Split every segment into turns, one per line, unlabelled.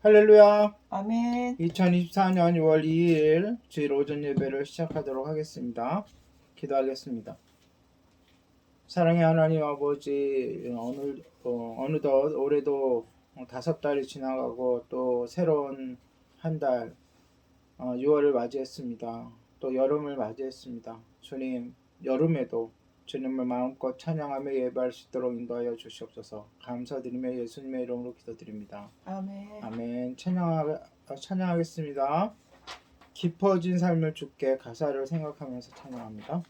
할렐루야.
아멘.
2024년 6월 2일 주일 오전 예배를 시작하도록 하겠습니다. 기도하겠습니다. 사랑의 하나님 아버지, 어느덧 올해도 5달이 지나가고 또 새로운 한 달 6월을 맞이했습니다. 또 여름을 맞이했습니다. 주님, 여름에도 주님을 마음껏 찬양하며 예배할 수 있도록 인도하여 주시옵소서. 감사드리며 예수님의 이름으로 기도드립니다.
아멘.
아멘. 찬양하겠습니다. 깊어진 삶을 주께 가사를 생각하면서 찬양합니다.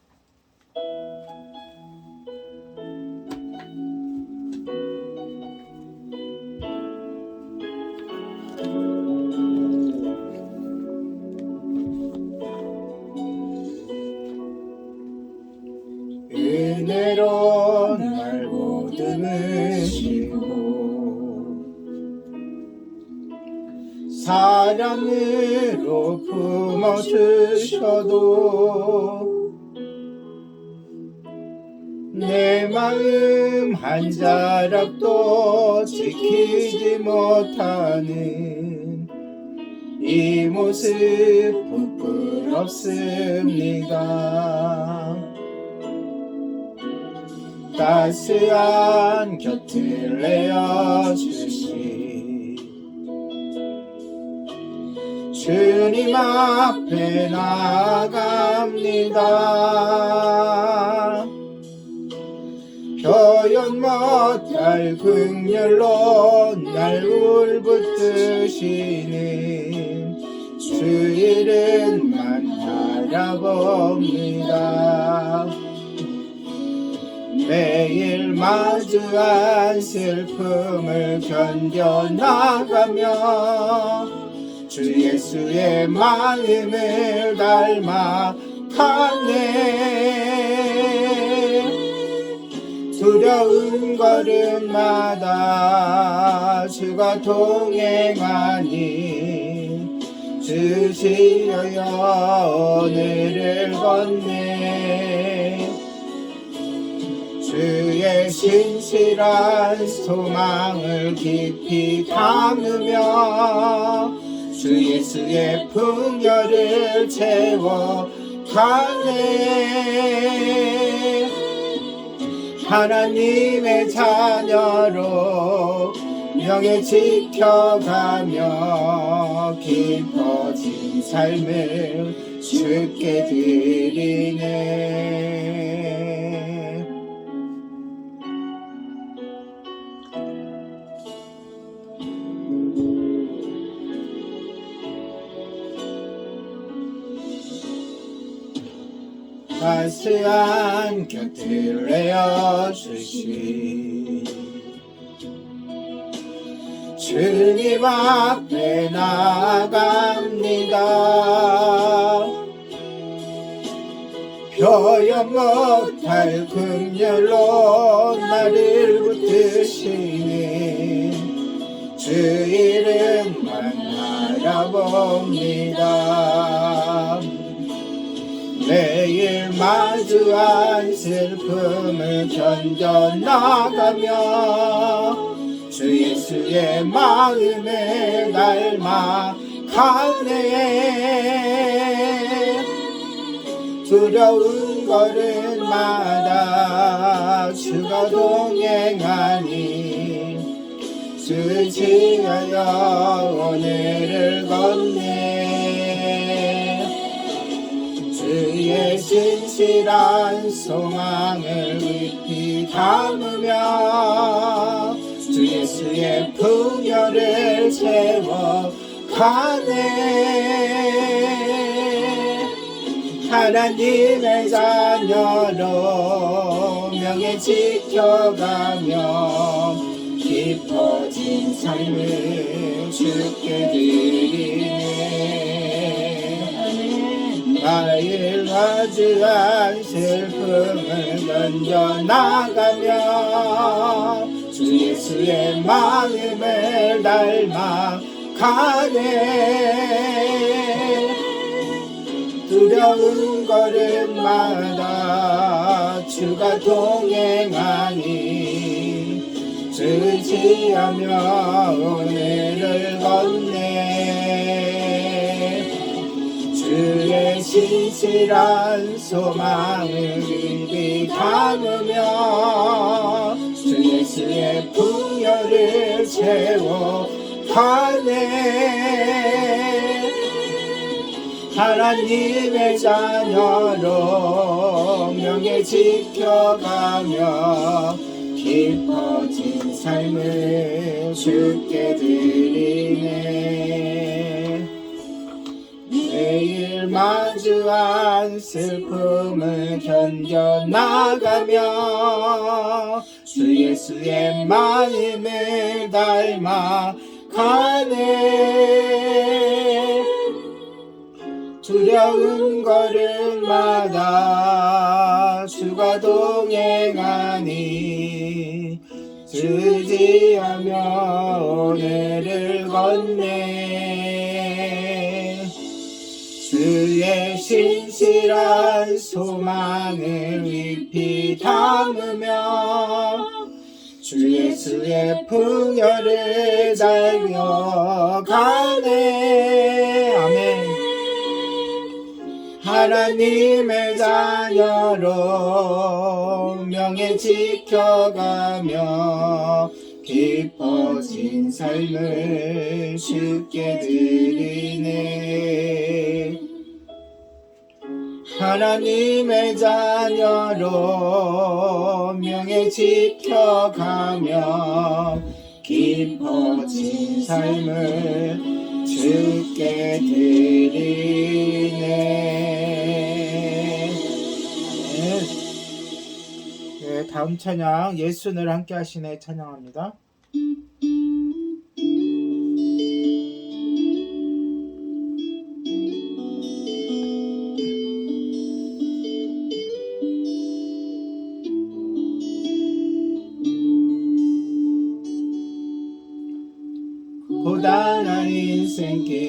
은혜로 날 보듬으시고 사랑으로 품어주셔도 내 마음 한 자락도 지키지 못하는 이 모습 부끄럽습니다. 따스한 곁을 내어주시 주님 앞에 나아갑니다. 표현 못할 긍휼로 날 울붙드시는 주 이름만 바라봅니다. 매일 마주한 슬픔을 견뎌나가며 주 예수의 마음을 닮아 가네. 두려운 걸음마다 주가 동행하니 주시여 오늘을 걷네. 주의 신실한 소망을 깊이 담으며 주 예수의 풍요를 채워가네. 하나님의 자녀로 명예 지켜가며 깊어진 삶을 주께 드리네. 따스한 곁을 내어주시 주님 앞에 나아갑니다. 표현 못할 긍휼로 나를 붙드시는 주 이름만 바라봅니다. 매일 마주한 슬픔을 견뎌나가며 주 예수의 마음을 닮아 가네. 두려운 걸음마다 주가 동행하니 주시여 오늘을 걷네. 주의 신실한 소망을 깊이 담으며 주 예수의 풍요를 채워가네. 하나님의 자녀로 명예 지켜가며 깊어진 삶을 주께 드리네. 매일 마주한 슬픔을 견뎌나가며 주 예수의 마음을 닮아 가네. 두려운 걸음마다 주가 동행하니 의지하며 오늘을 걷네. 주의 신실한 소망을 입이 담으며 주 예수의 풍요를 채워가네. 하나님의 자녀로 명예 지켜가며 깊어진 삶을 주께 드리네. 매일 마주한 슬픔을 견뎌나가며 주 예수의 마음을 닮아가네. 두려운 걸음마다 주가 동행하니 의지하며 오늘을 걷네. 주의 신실한 소망을 깊이 담으며 주 예수의 풍요를 달려가네. 아멘. 하나님의 자녀로 명예 지켜가며 깊어진 삶을 주께 드리네. 하나님의 자녀로 명예 지켜가며 깊어진 삶을 주께 드리네. 네, 다음 찬양 예수를 함께 하시네 찬양합니다. 고단한 인생길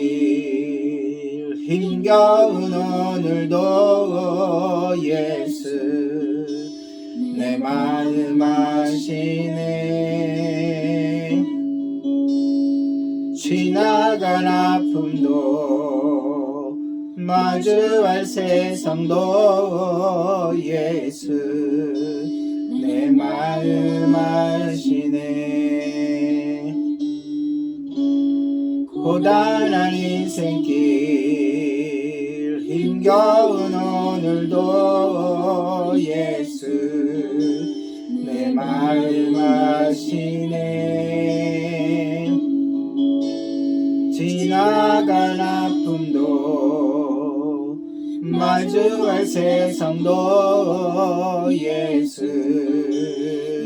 힘겨운 오늘도 예수 내 마음 아시네. 지나간 아픔도 마주할 세상도 예수 내 마음 아시네. 고단한 인생길 힘겨운 오늘도 예수 내 마음 아시네. 지나간 아픔도 마주할 세상도 예수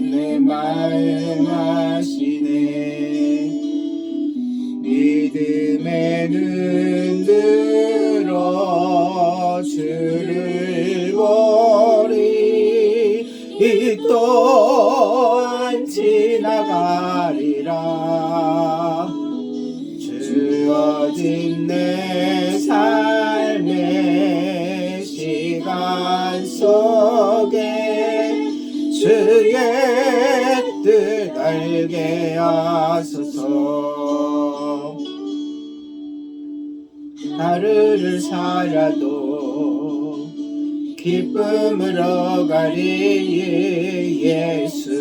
내 마음 아시네. 믿음의 눈 들어 주를 보리 이 또한 지나가리라. 주어진 내 삶의 시간 속에 주의 뜻 알게 하소서. 하루를 살아도 기쁨으로 가리 예수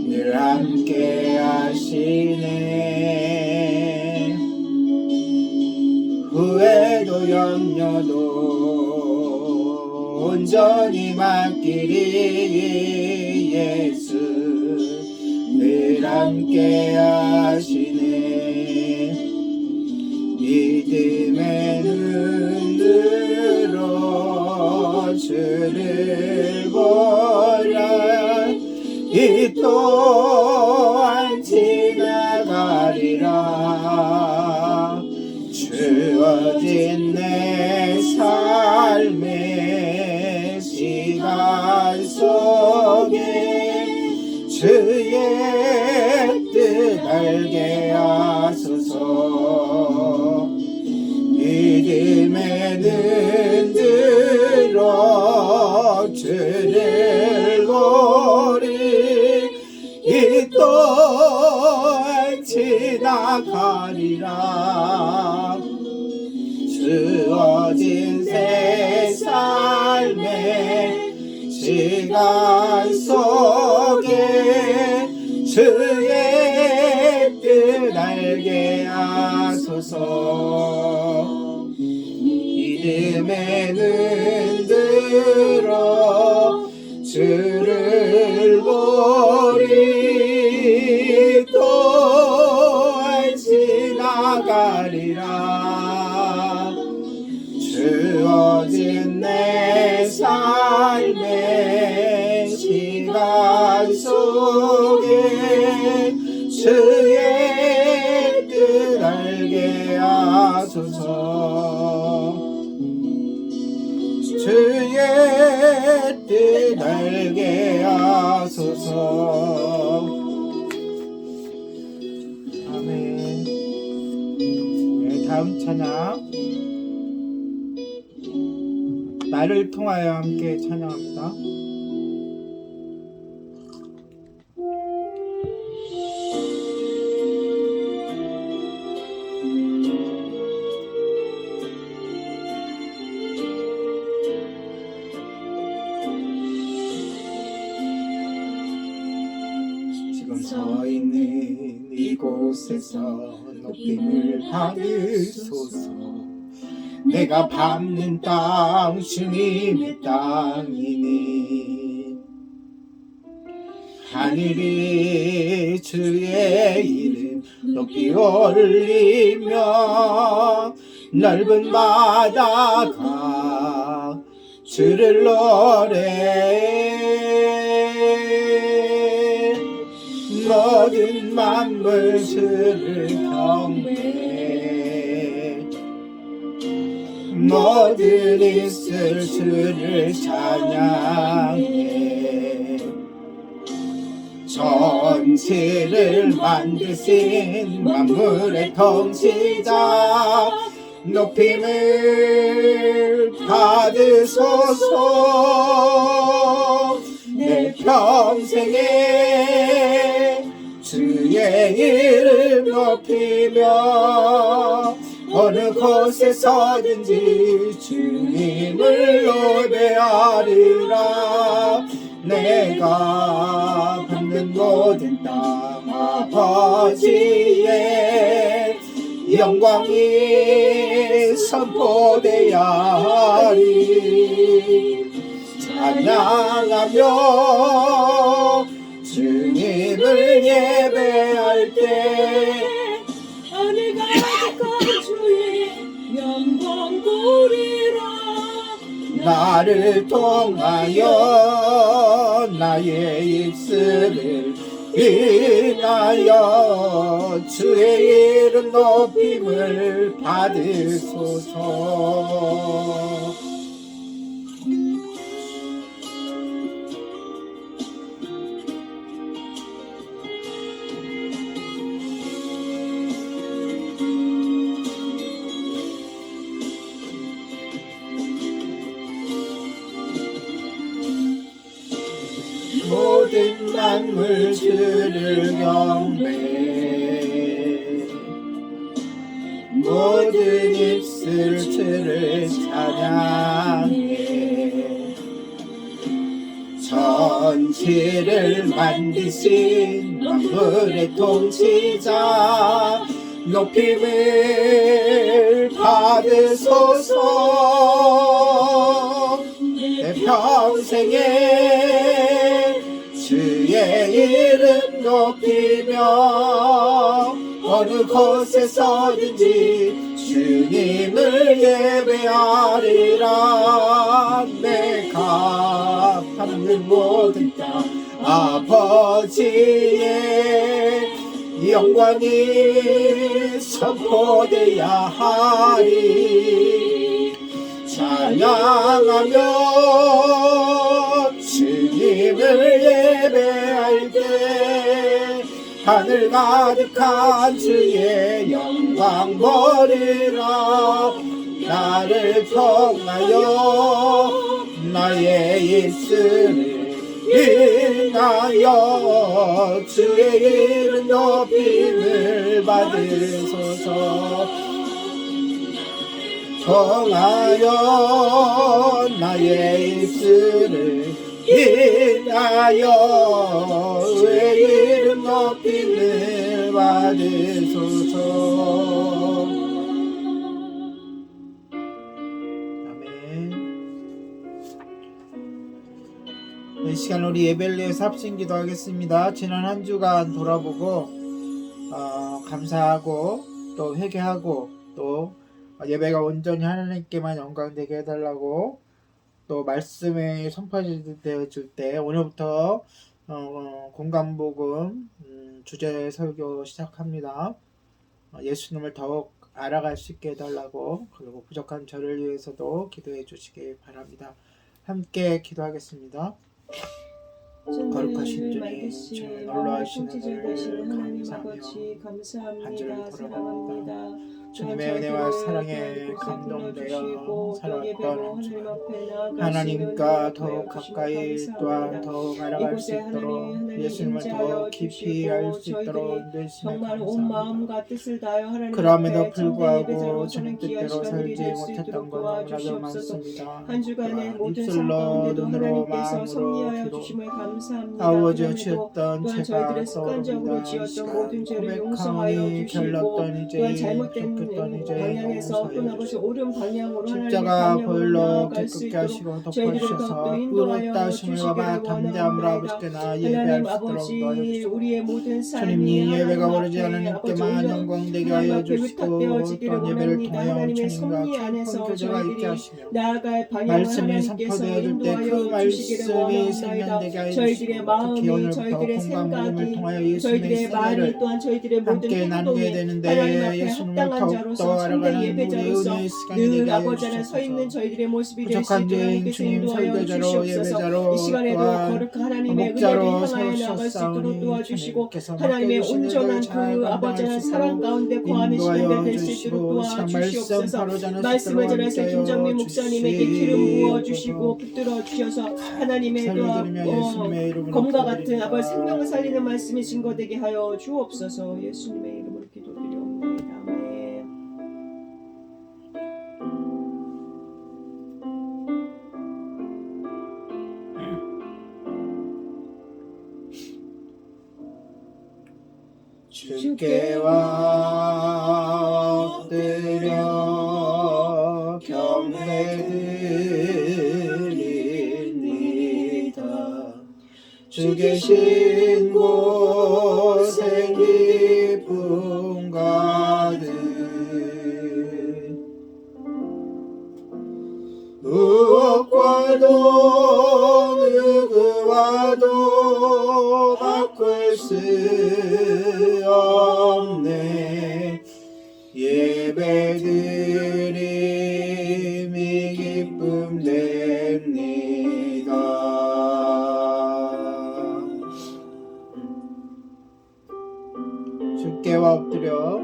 늘 함께 하시네. 후회도 염려도 온전히 맡기리 예수 늘 함께 하시네. 믿음의 눈 들어 주를 보라 이 또한 지나가리라. 주어진 내 삶의 시간 속에 주의 뜻 알게 하소서. 믿음의 눈 들어 주를 보리 이 지나가리라. 주어진 새 삶의 시간 속에 주의 뜻 알게 하소서. 믿음의 눈 들어 주를 보리 또한 지나가리라. 주어진 내 삶의 시간 속에 주의 뜻 알게 하소서. 주의 뜻 알게 하소서. 아멘. 네, 다음 찬양 나를 통하여 함께 찬양합니다. 지금 서 있는 이곳에서 높임을 받으소서. 내가 밟는 땅 주님의 땅이니 하늘이 주의 이름 높이 올리며 넓은 바다가 주를 노래. 모든 만물 주를 경배해. 모든 있을 주를 찬양해. 전체를 만드신 만물의 통치자 높임을 받으소서. 내 평생에 주의 이름 높이며 어느 곳에 서든지 주님을 노래하리라. 내가 밟는 모든 땅 아버지의 영광이 선포되야 하리. 찬양하며 주님을 예배할 때
하늘 가득한 주의 영광 보리라.
나를 통하여 나의 입술을 인하여 주의 이름 높임을 받으소서. 모든 만물 주를 경배해. 모든 입술 주를 찬양해. 전체를 만드신 만물의 통치자 높임을 받으소서. 내 평생에 주의 이름 높이며 어느 곳에 서든지 주님을 예배하리라. 내가 밟는 모든 땅 아버지의 영광이 선포되야 하리. 찬양하며 주님을 예배할 때 하늘 가득한 주의 영광 보리라. 나를 통하여 나의 입술을 인하여 주의 이름 높임을 믿음을 받으소서. 통하여 나의 입술을 인하여 의의 이름 높임을 받으소서. 아멘. 이 시간 우리 예배를 위해서 합심기도 하겠습니다. 지난 한 주간 돌아보고 감사하고 또 회개하고 또 예배가 온전히 하나님께만 영광되게 해달라고 또 말씀에 선포되어질 때 오늘부터 공감복음 주제 설교 시작합니다. 예수님을 더욱 알아갈 수 있게 해달라고 그리고 부족한 저를 위해서도 기도해 주시기 바랍니다. 함께 기도하겠습니다. 거룩하신 주님, 주님 놀라우신 은혜를 감사하며 한 주를 돌아봅니다. 주님의 은혜와 사랑에 감동되어 살아왔던 한 주, 하나님과 더욱 가까이 또한 더욱 알아갈 수 있도록 예수님을 더 깊이 알 수 있도록 인도해주시며 감사합니다. 그럼에도 불구하고 주님 뜻대로 살지 못했던 건 너무나도 많습니다.
한 주간의 모든 삶
입술로
가운데도
눈으로
하나님께서 섭리하여
마음으로
주심을 감사합니다.
아버지여
그럼에도
지었던
또한
제가
저희들의 습관적으로
떠오릅니다.
지었던 모든 죄를 용서하여
고백하오니
주시고
결렀던 이제
또한 잘못된
줬던 이제
방향에서 또 아버지
용서하여
옳은 방향으로 하나님의
십자가
방향으로
보일러
나아갈 수
기쁘게
있도록
하시고
저희들을
덮어주셔서
더욱더 인도하여
의롭다
주시기를
하심을 받아 담대함으로
원합니다.
아버지께나 예배할
하나님
수 있도록
아버지
도와주시고
우리의 모든 삶이
주님이 예배가
하나님
오르지
앞에
하나님께만
아버지
영광되게
하나님
하여
앞에
주시고
위탁되어지기를
또 예배를
원합니다.
통하여
하나님의
주님과
섭리
깊은
안에서
교제가 있게
저희들이
하시며
나아갈 방향을
말씀이
하나님께서
선포되어질 때 그
인도하여 주시기를
말씀이 생명되게
원합니다.
하여
저희들의
주시고 특히
마음이
오늘부터
저희들의
공감복음을 통하여
생각이
예수님의
저희들의 말이
생애를
또한 저희들의 모든
함께 나누게
행동이
되는데
하나님 앞에
예수님을
합당한
더욱더
자로서 참된
알아가는 우리의
예배자로서
은혜의 시간이
늘
되게 하여
아버지 안에 서 있는
주셔서
저희들의 모습이 될 수
부족한
있도록
죄인
하나님께서
주님
인도하여
설교자로
주시옵소서.
예배자로
이 시간에도
또한
거룩한 하나님의
목자로
은혜를 향하여 나아갈 수 있도록
세우셨사오니
도와주시고
주님께서
하나님의
맡겨주신
온전한
일을 잘
그 아버지 안에
감당할 수
사랑
있도록
가운데 거하는 시간들
인도하여
될 수 있도록
주시고 시간 말씀
도와주시옵소서.
바로 전할 수
말씀을
있도록
전하실
함께하여
김정민 목사님에게 기름 부어 주시고
주시옵소서.
붙들어 주셔서 하나님의
살려드리며 예수님의 이름으로
검과 같은
기도드립니다.
아버지 생명을 살리는 말씀이 증거되게 하여 주옵소서. 예수님의 이름으로 기도드리옵나이다. 아멘.
주께 엎드려 경배드립니다. 주 계신 곳에 기쁨 가득 무엇과도 누구와도 바꿀 수 없네. 예배드림이 기쁨 됩니다. 주께와 엎드려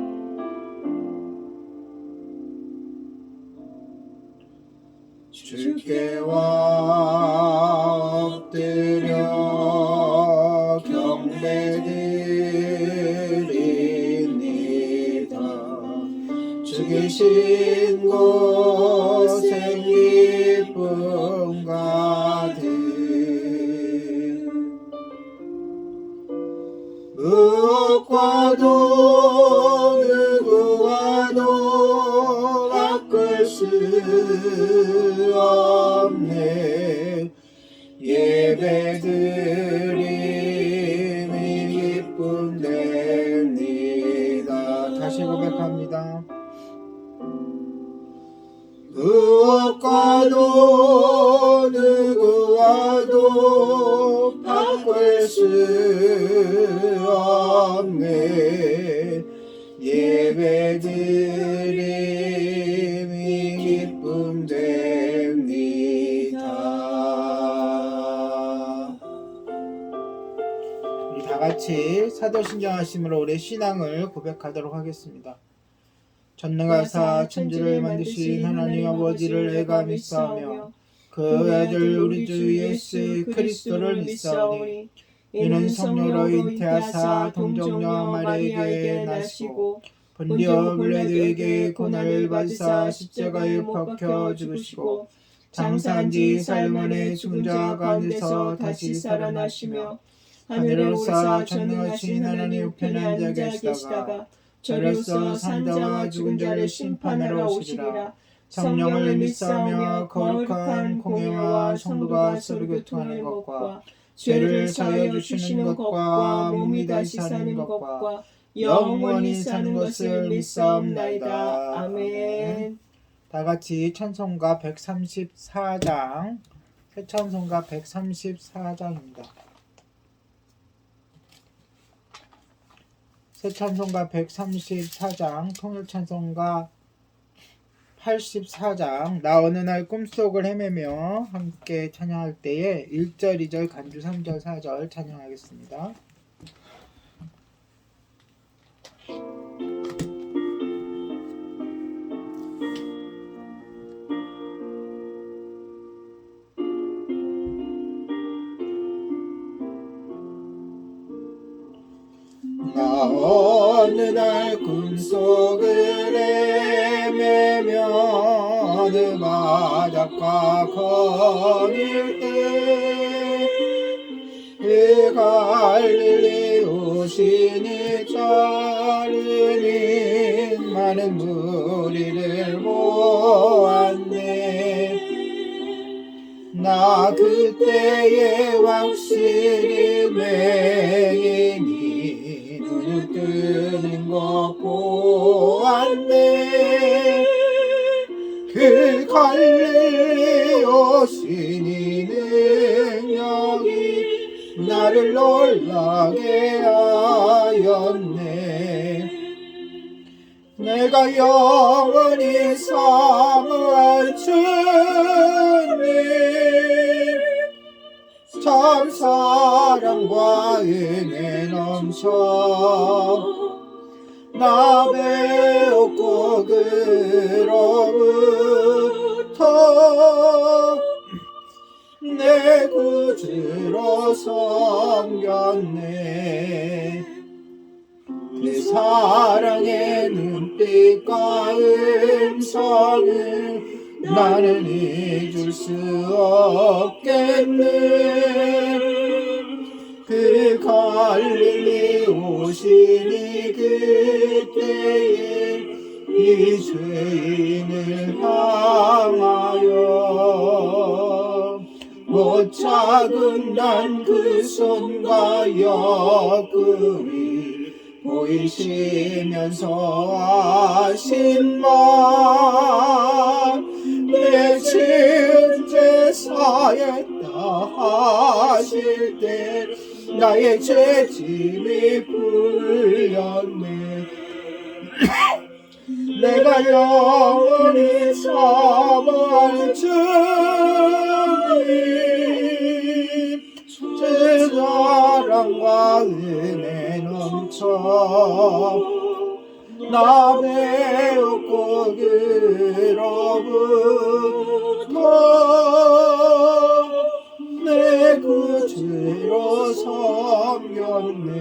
주께와 엎드려 경배드립니다. 주 계신 곳에 기쁨 가득 무엇과도 누구와도 바꿀 수 없네. 예배드림이 기쁨 됩니다. 다시 고백합니다. 무엇과도 누구와도 바꿀 수 없네. 예배드림이 기쁨 됩니다. 우리 다 같이 사도신경하심으로 우리의 신앙을 고백하도록 하겠습니다. 전능하사 천지를 만드신 하나님 아버지를 애가 믿사오며 그 아들 우리 주 예수 그리스도를 믿사오니 이는 성령으로 잉태하사 동정녀 마리아에게 나시고 본디오 빌라도에게 고난을 받으사 십자가에 못 박혀 죽으시고 장사한 지 사흘 만에 죽은 자 가운데서 다시 살아나시며 하늘에 오르사 전능하신 하나님 우편에 앉아 계시다가 저리로서 산자와 죽은 자를 심판하러 오시리라. 성령을 믿사오며 거룩한 공예와 성도가 서로 교통하는 것과 죄를 사하여 주시는 것과 몸이 다시 사는 것과 영원히 사는 것을 믿사옵나이다. 아멘.
다 같이 찬송가 134장, 새 찬송가 134장입니다. 새 찬송가 134장, 통일 찬송가 84장, 나 어느 날 꿈속을 헤매며 함께 찬양할 때에 1절, 2절, 간주 3절, 4절 찬양하겠습니다. 나 어느 날 꿈속을 헤매며 어느 바닷가 거닐 때 그 갈릴리 오시니 자르니 많은 무리를 보았네. 나 그때에 확실히 맹인이 눈을 뜨는 것 보았네. 그 갈릴리 오신 이 능력이 나를 놀라게 하였네. 내가 영원히 사모할 주님 참 사랑과 은혜 넘쳐 나 배웠고 그로부터 내 구주로 섬겼네. 그 사랑의 눈빛과 음성을 나는 잊을 수 없겠네. 그 갈릴리 오시니 그때에 이 죄인을 향하여 못 잡은 난 그 손과 옆구리 보이시면서 하신 말 내 죄 사했다 하실 때 나의 죄짐이 풀렸네. 내가 영원히 사모할 주님 제 사랑과 은혜 넘쳐 나 배웠고 그로부터 내 구주로 섬겼네.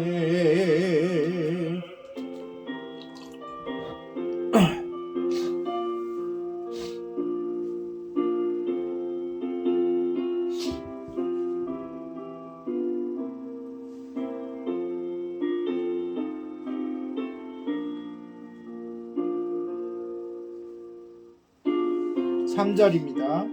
(3절입니다)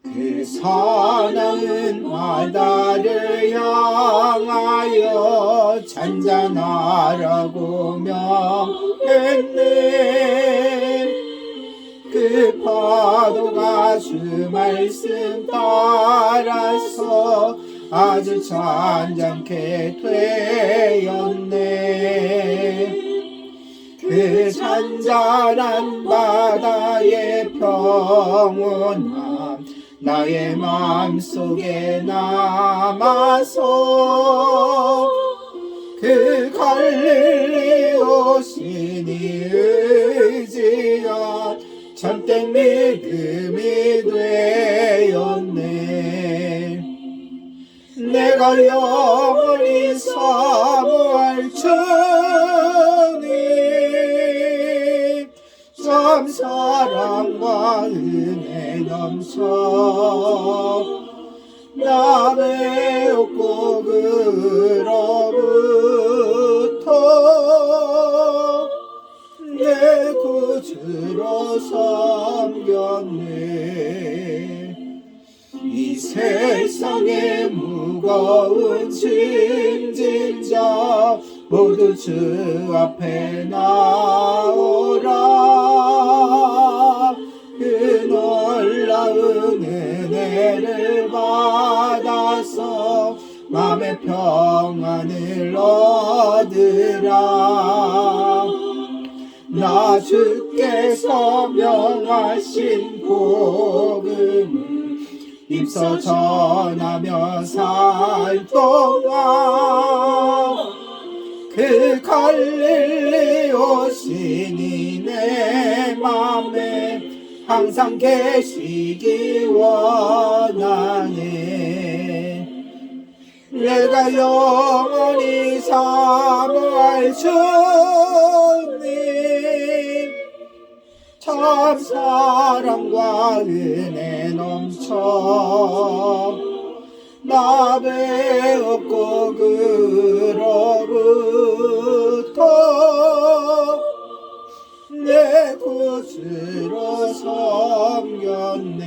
그 사나운 바다를 향하여 잔잔하라고 명했네. 그 파도가 주 말씀 따라서 아주 잔잔케 되었네. 그 잔잔한 바다의 평온함 나의 마음속에 남아서 그 갈릴리 오시니 의지한 참된 믿음이 되었네. 내가 영원히 사모할 주님 참 사랑과 은혜 넘쳐 남의 욕곡으로부터 내 구주로 섬겼네. 이 세상에 무거운 짐진자 모두 주 앞에 나오라. 그 놀라운 은혜를 받아서 마음의 평안을 얻으라. 나 주께서 명하신 복음을 입서 전하며 살 동안 그 갈릴리 오시니 내 맘에 항상 계시기 원하네. 내가 영원히 사모할 주님 참 사랑과 은혜 넘쳐 남의 욕곡으로부터 내 구주로 섬겼네.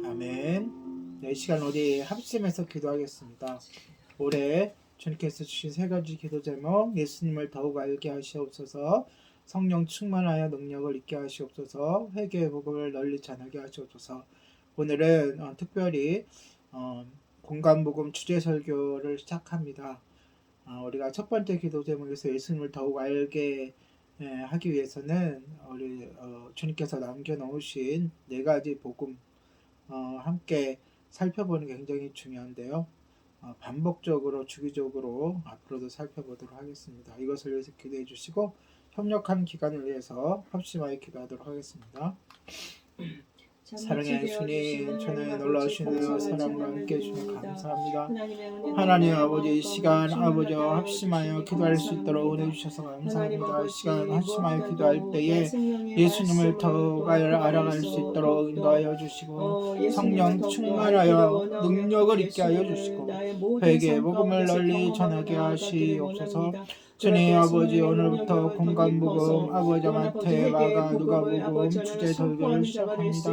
아멘. 이 시간 우리 합심해서 기도하겠습니다. 올해 주님께서 주신 세 가지 기도 제목, 예수님을 더욱 알게 하시옵소서, 성령 충만하여 능력을 있게 하시옵소서, 회개의 복음을 널리 전하게 하시옵소서. 오늘은 특별히 공감복음 주제 설교를 시작합니다. 우리가 첫 번째 기도 제목에서 예수님을 더욱 알게 하기 위해서는 우리 주님께서 남겨놓으신 네 가지 복음 함께 살펴보는 게 굉장히 중요한데요. 반복적으로 주기적으로 앞으로도 살펴보도록 하겠습니다. 이것을 위해서 기도해 주시고 협력하는 기간을 위해서 합심하여 기도하도록 하겠습니다. 사랑의 주님, 저는 놀라우신 은혜와 사랑과 함께 주님 감사합니다. 하나님 아버지, 이 시간 아버지 합심하여 기도할 수 있도록 은혜 주셔서 감사합니다. 이 시간 합심하여 기도할 때에 예수님을 더욱 알아갈 수 있도록 인도하여 주시고 성령 충만하여 능력을 있게 하여 주시고 회개의 복음을 널리 전하게 하시옵소서. 주님 아버지, 오늘부터 공감복음 아버지 마태, 마가, 누가복음 주제 설교를 시작합니다.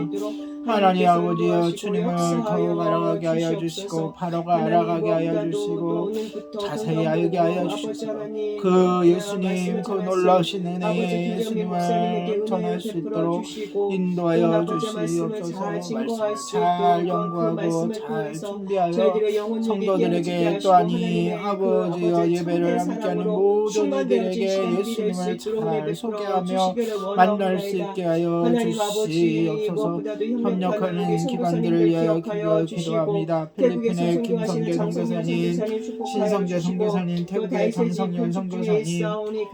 하나님 아버지여, 주님을 더욱 알아가게 하여 주시고 바로가 알아가게 하여 주시고 자세히 알게 하여 주시고 그 예수님 그 놀라우신 은혜의 예수님을 전할 수 있도록 인도하여 주시옵소서. 말씀을 잘 연구하고 잘 준비하여 성도들에게 또한 이 아버지여 예배를 함께하는 모든 이들에게 예수님을 잘 소개하며 만날 수 있게 하여 주시옵소서. 협력하는 기관들을 위하여 기도합니다. 필리핀의 김성재 선교사님, 신성재 선교사님, 태국의 장성현 선교사님,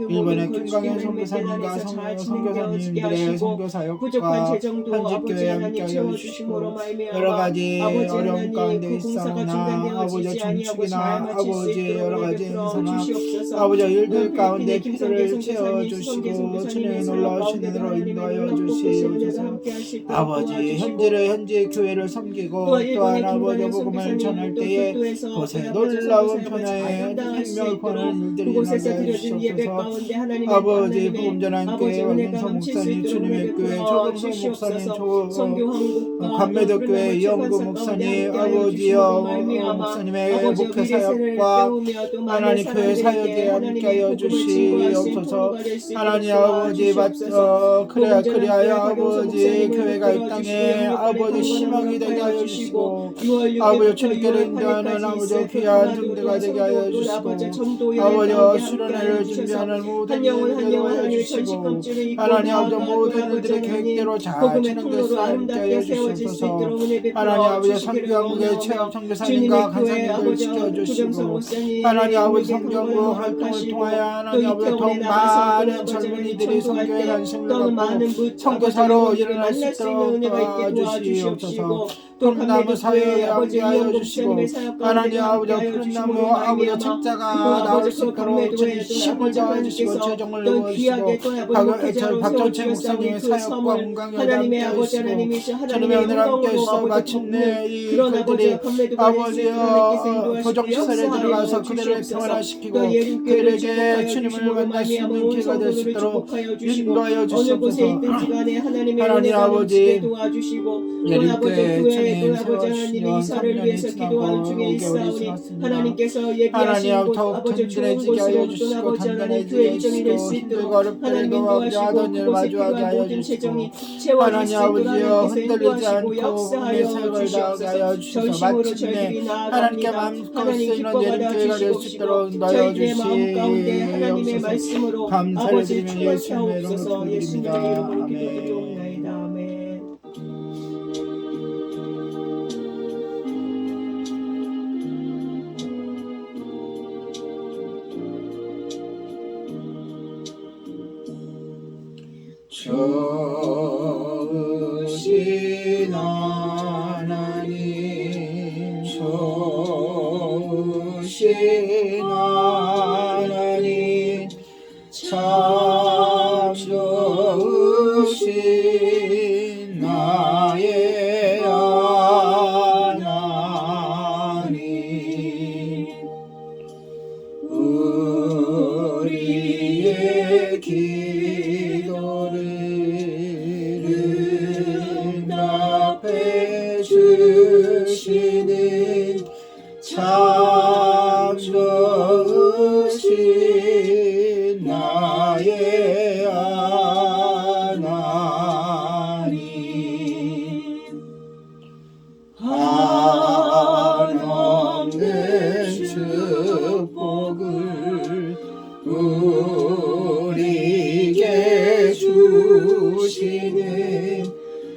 일본의 김광현 선교사님과 선교사님들의 선교사역과 한집교회 함께하여 주시고 여러가지 어려움 가운데 있사오나 아버지 중축이나 아버지 여러가지 인사나 아버지 일들 가운데 피를 채워주시고 주님의 놀라우신 은혜로 인도하여 주시옵소서. 아버지 현지의 교회를 섬기고 또한 아버지 복음을 전할 때에 곳에 놀라운 변화의 생명을 거는 일들이 일어나게 해주시옵소서. 아버지 복음 전한 교회 왕영성 목사님, 주님의 교회 조금성 목사님, 관매도 교회 이영구 목사님, 아버지여 목사님의 목회 사역과 하나님 교회 사역에 함께하여 주시옵소서. 하나님 아버지 그리하여 아버지 교회가 이 땅에 아버지 희망이 되게 하여 주시고 아버지 주님께를 인도하는 아버지 귀한 존재가 되게 하여 주시고 아버지 수련회를 준비하는 모든 일들을 하여 주시고 하나님 아버지 모든 일들의 계획대로 잘 진행될 수 있게 하여 주시옵소서. 하나님 아버지 성교한국의 체험 선교사님과 간사님들 지켜주시고 하나님 아버지 성경국 활동을 통하여
또
하나님 아버지 더욱
이태원에 나가서
많은
아버지
젊은이들이
전도할
성교의
때
관심을
또는 많은
갖고 선교사로 일어날 수
만날 수 있는
있도록
은혜가 있게
도와주시옵소서.
도와주시옵시고 또
푸른 나무
감리교
사역에
교회 아버지
함께하여
이영복
주시고
목사님의 사역 가운데
하나님 아버지
함께하여
푸른
주심으로
나무 아버지
말미암아 또
책자가 나올
아버지
수
그
있도록
감리교회
주님
또
힘을
아버지
더해주시고
하나님께서
재정을
또
내어주시고
귀하게 또 아버지 목회자로
박정채
세워주셨사오니
목사님의
그
사역과
섬을
건강을
하나님의
함께하여
아버지
주시고
하나님이시
주님의
하나님의
은혜를 함께
영광으로
해주시고
아버지
마침내
덮는
이
그런
그들이
아버지와 감리교관의
아버지
하나님께서 인도하시고
도정시설에 들어가서
역사하여
그들을
주시옵소서.
평안화시키고
또 예림교회를
그들에게
축복하여
주님을
주심으로
만날 수
말미암아
있는
온
기회가 될 수
성도들을
있도록
축복하여 주시고
인도하여
어느 곳에
주시옵소서.
있든지 간에 하나님의
하나님
은혜가 넘치게
아버지
도와주시고 또
예림교회
아버지 교회
주님
또 아버지
세워주시니
하나님이 이사를
3년이
위해서 기도하는 중에
지나고 5개월이
있사오니
지났습니다.
하나님께서
하나님
예비하신 곳
더욱
아버지 좋은
든든해지게 하여
곳으로 또
주시고
아버지 하나님
단단해지게
교회 일정이 될 수
하시고
있도록
힘들고 어렵더라도
하나님
아버지
인도하시고
하던 일
그곳에
마주하게
필요한
하여
모든
주시고
재정이 채워질
하나님
수 있도록
아버지여
하나님께서
흔들리지
인도하시고
않고 내
역사하여
사역을 나아가게 하여
주시옵소서.
주셔서
전심으로
마침내
저희들이
하나님께
나아갑니다.
마음껏
하나님
쓰이는
기뻐받아
예림교회가 될 수
주시옵시고
있도록 인도하여
저희들의 마음 가운데 하나님의
주시옵소서.
말씀으로
감사를
아버지
드리며
충만케
예수님의 이름으로
하옵소서. 예수님의
기도드립니다.
이름으로
아멘.
기도드리옵나이다. 아멘.
좋으신 하나님 좋으신 하나님 참 좋으신 나의 하나님 우리의 기도를 응답해 주시는 참 좋으신 나의 하나님 한없는 축복을 우리에게 주시는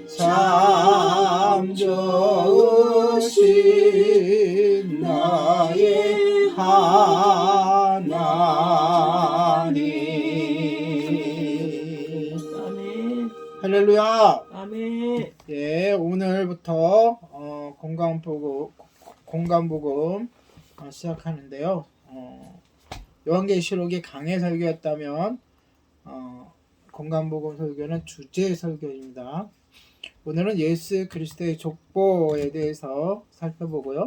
참 좋으신 나의 하나님.
아멘.
할렐루야.
아멘.
예, 오늘부터 공간복음 시작하는데요. 요한계시록의 강해 설교였다면 공간복음 설교는 주제 설교입니다. 오늘은 예수 그리스도의 족보에 대해서 살펴보고요.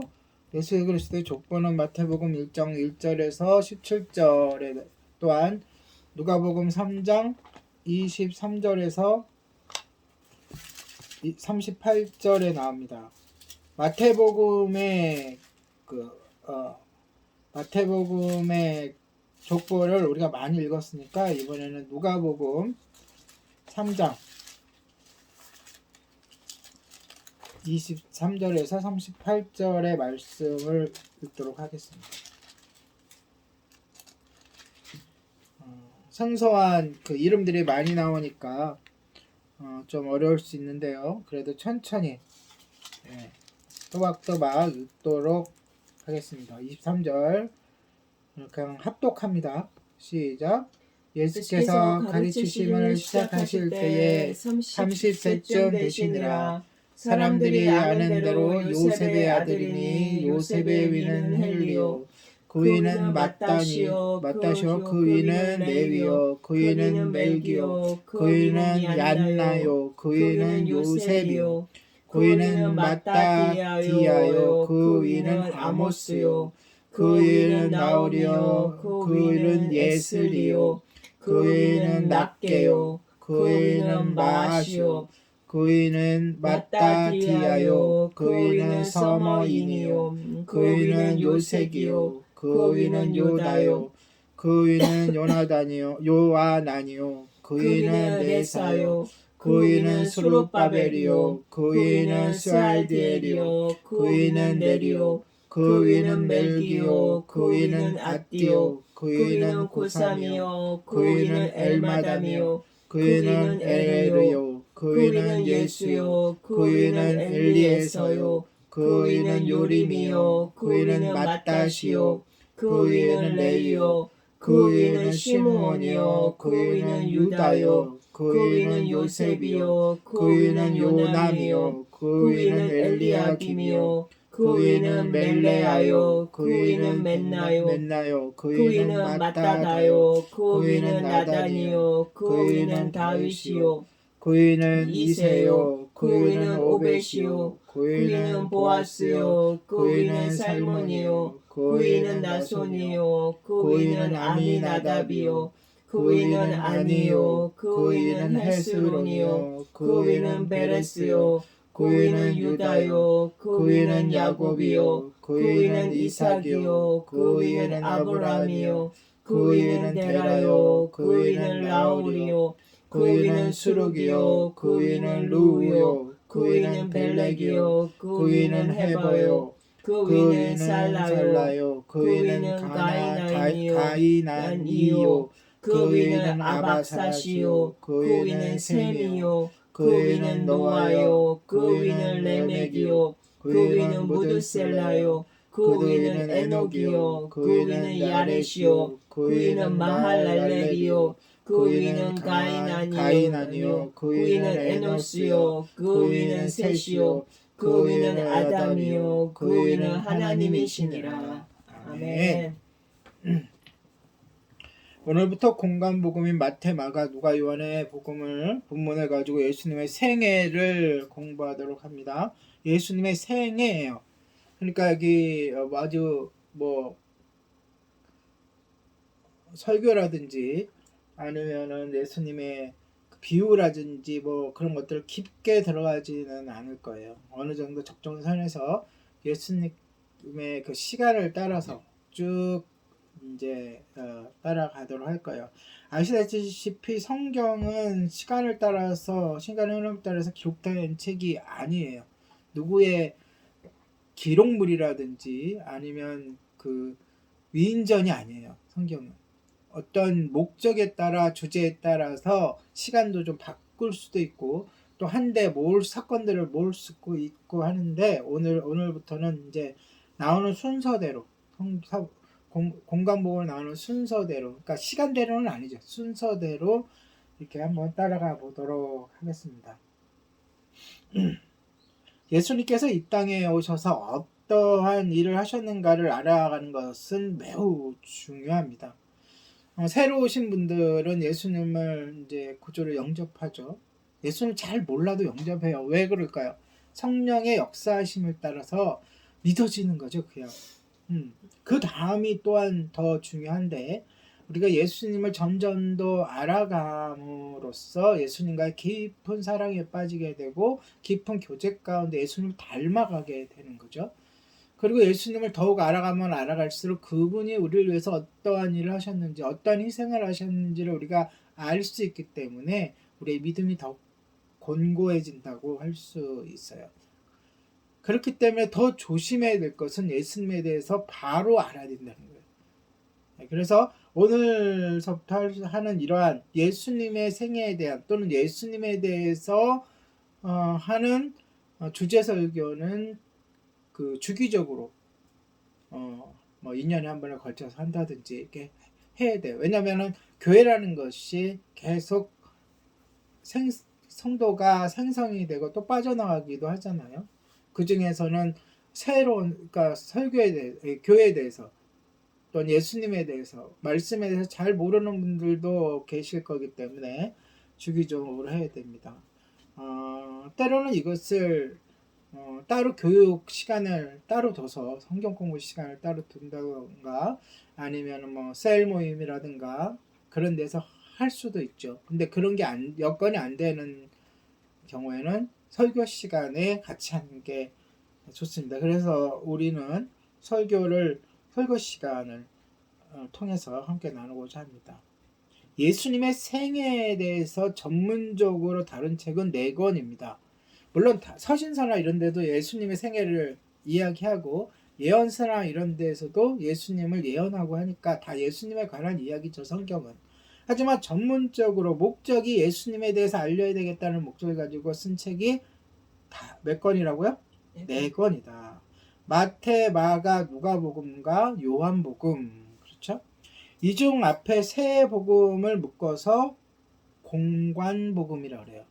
예수 그리스도의 족보는 마태복음 1장 1절에서 17절에 또한 누가복음 3장 23절에서 38절에 나옵니다. 마태복음의 족보를 우리가 많이 읽었으니까 이번에는 누가복음 3장 23절에서 38절의 말씀을 읽도록 하겠습니다. 생소한 그 이름들이 많이 나오니까 좀 어려울 수 있는데요. 그래도 천천히 또박또박 읽도록 하겠습니다. 23절 그냥 합독합니다. 시작. 예수께서 가르치심을 시작하실 때에 30세쯤 되시니라. 사람들이 아는 대로 요셉의 아들이니 요셉의 위는 헬리오 그 위는 마따시오 그 위는 레위오 그 위는 멜기오 그 위는 얀나요 그 위는 요셉이요 그 위는 마따디아요 그 위는 아모스요 그 위는 나오리요 그 위는 예슬리요 그 위는 낫게요 그 위는 마시요 그 위는 마따디아요 그 위는 서머이니요 그 위는 요색이요 그 위는 요다요 그 위는 요아나니요 그 위는 레사요 그 위는 수룹바벨이요 그 위는 스알디엘이요 그 위는 네리요 그 위는 멜기요 그 위는 아띠요 그 위는 고삼이요 그 위는 엘마담이요 그 위는 에르요 그 위는 예수요 그 위는 엘리에서요 그 위는 요림이요 그 위는 마따시요 그 위는 레이요
그 위는 시므온이요 그 위는 유다요 그 위는 요셉이요 그 위는 요남이요 그 위는 엘리야김이요 그 위는 멜레아요 그 위는 맨나요
그
그 위는 마따다요 그 위는 나단이요 그 위는 다윗이요
그 위는
이세요 그 위는 오벳이요 그 위는 보아스요 그 위는 살몬이요 그 위는 나손이요 그 위는 아미나답이요 그 위는 아니요 그 위는 헤스론이요 그 위는 베레스요 그 위는 유다요 그 위는 야곱이요 그 위는 이삭이요 그 위는 아브라함이요 그 위는 데라요 그 위는 라울이요 그 위는 수룩이요 그 위는 루우요 그 위는 벨렉이요 그 위는 헤버요 그 위는 살라요 그 위는 가이난이요 그 위는 아박사시요 그 위는 셈이요 그 위는 노아요 그 위는 레멕이요 그 위는 무드셀라요 그 위는 에녹이요 그 위는 야렛이요 그 위는 마할랄렐이요 그 위는 가이난이요 그 위는 에노스요 그 위는 셋이요 그 위는 아담이요 그 위는 하나님이시니라. 아멘.
오늘부터 공간 복음인 마태, 마가, 누가, 요한의 복음을 본문을 가지고 예수님의 생애를 공부하도록 합니다. 예수님의 생애예요. 그러니까 여기 아주 뭐 설교라든지 아니면은 예수님의 비유라든지 뭐 그런 것들 깊게 들어가지는 않을 거예요. 어느 정도 적정선에서 예수님의 그 시간을 따라서 쭉 이제 따라가도록 할 거예요. 아시다시피 성경은 시간의 흐름에 따라서 기록된 책이 아니에요. 누구의 기록물이라든지 아니면 그 위인전이 아니에요. 성경은 어떤 목적에 따라 주제에 따라서 시간도 좀 바꿀 수도 있고 또 한데 사건들을 모을 수도 있고 하는데 오늘부터는 이제 나오는 순서대로 공간복음을 나오는 순서대로, 그러니까 시간대로는 아니죠. 순서대로 이렇게 한번 따라가 보도록 하겠습니다. 예수님께서 이 땅에 오셔서 어떠한 일을 하셨는가를 알아가는 것은 매우 중요합니다. 새로 오신 분들은 예수님을 이제 구주로 영접하죠. 예수님을 잘 몰라도 영접해요. 왜 그럴까요? 성령의 역사하심을 따라서 믿어지는 거죠, 그냥. 그 다음이 또한 더 중요한데 우리가 예수님을 점점 더 알아감으로써 예수님과의 깊은 사랑에 빠지게 되고 깊은 교제 가운데 예수님을 닮아가게 되는 거죠. 그리고 예수님을 더욱 알아가면 알아갈수록 그분이 우리를 위해서 어떠한 일을 하셨는지 어떠한 희생을 하셨는지를 우리가 알 수 있기 때문에 우리의 믿음이 더욱 곤고해진다고 할 수 있어요. 그렇기 때문에 더 조심해야 될 것은 예수님에 대해서 바로 알아야 된다는 거예요. 그래서 오늘서부터 하는 이러한 예수님의 생애에 대한 또는 예수님에 대해서 하는 주제 설교는 그 주기적으로 뭐 2년에 한 번에 걸쳐서 한다든지 이렇게 해야 돼요. 왜냐하면 교회라는 것이 계속 성도가 생성이 되고 또 빠져나가기도 하잖아요. 그 중에서는 그러니까 설교에 대해, 교회에 대해서 또는 예수님에 대해서, 말씀에 대해서 잘 모르는 분들도 계실 거기 때문에 주기적으로 해야 됩니다. 때로는 이것을 따로 교육 시간을 따로 둬서 성경 공부 시간을 따로 둔다던가 아니면 뭐 셀 모임이라든가 그런 데서 할 수도 있죠. 근데 그런 게 여건이 안 되는 경우에는 설교 시간에 같이 하는 게 좋습니다. 그래서 우리는 설교 시간을 통해서 함께 나누고자 합니다. 예수님의 생애에 대해서 전문적으로 다룬 책은 4권입니다. 물론 서신서나 이런 데도 예수님의 생애를 이야기하고 예언서나 이런 데에서도 예수님을 예언하고 하니까 다 예수님에 관한 이야기죠, 성경은. 하지만 전문적으로 목적이 예수님에 대해서 알려야 되겠다는 목적을 가지고 쓴 책이 다 몇 권이라고요? 4권이다. 마태, 마가, 누가복음과 요한복음. 그렇죠? 이 중 앞에 세 복음을 묶어서 공관복음이라고 그래요.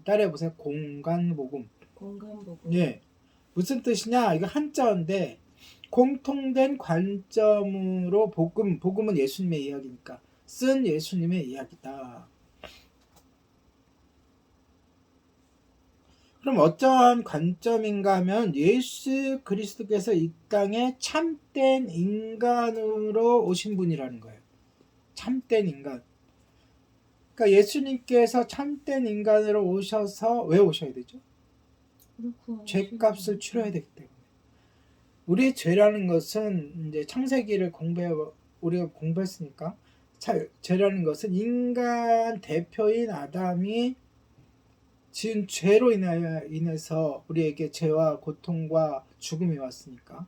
따라해보세요. 공관복음.
공간복음.
예. 무슨 뜻이냐? 이거 한자어인데 공통된 관점으로 복음은 예수님의 이야기니까 쓴 예수님의 이야기다. 그럼 어떠한 관점인가 하면 예수 그리스도께서 이 땅에 참된 인간으로 오신 분이라는 거예요. 참된 인간. 그러니까 예수님께서 참된 인간으로 오셔서 왜 오셔야 되죠? 죄값을 치러야 되기 때문에. 우리의 죄라는 것은 이제 창세기를 우리가 공부했으니까 죄라는 것은 인간 대표인 아담이 지은 죄로 인해서 우리에게 죄와 고통과 죽음이 왔으니까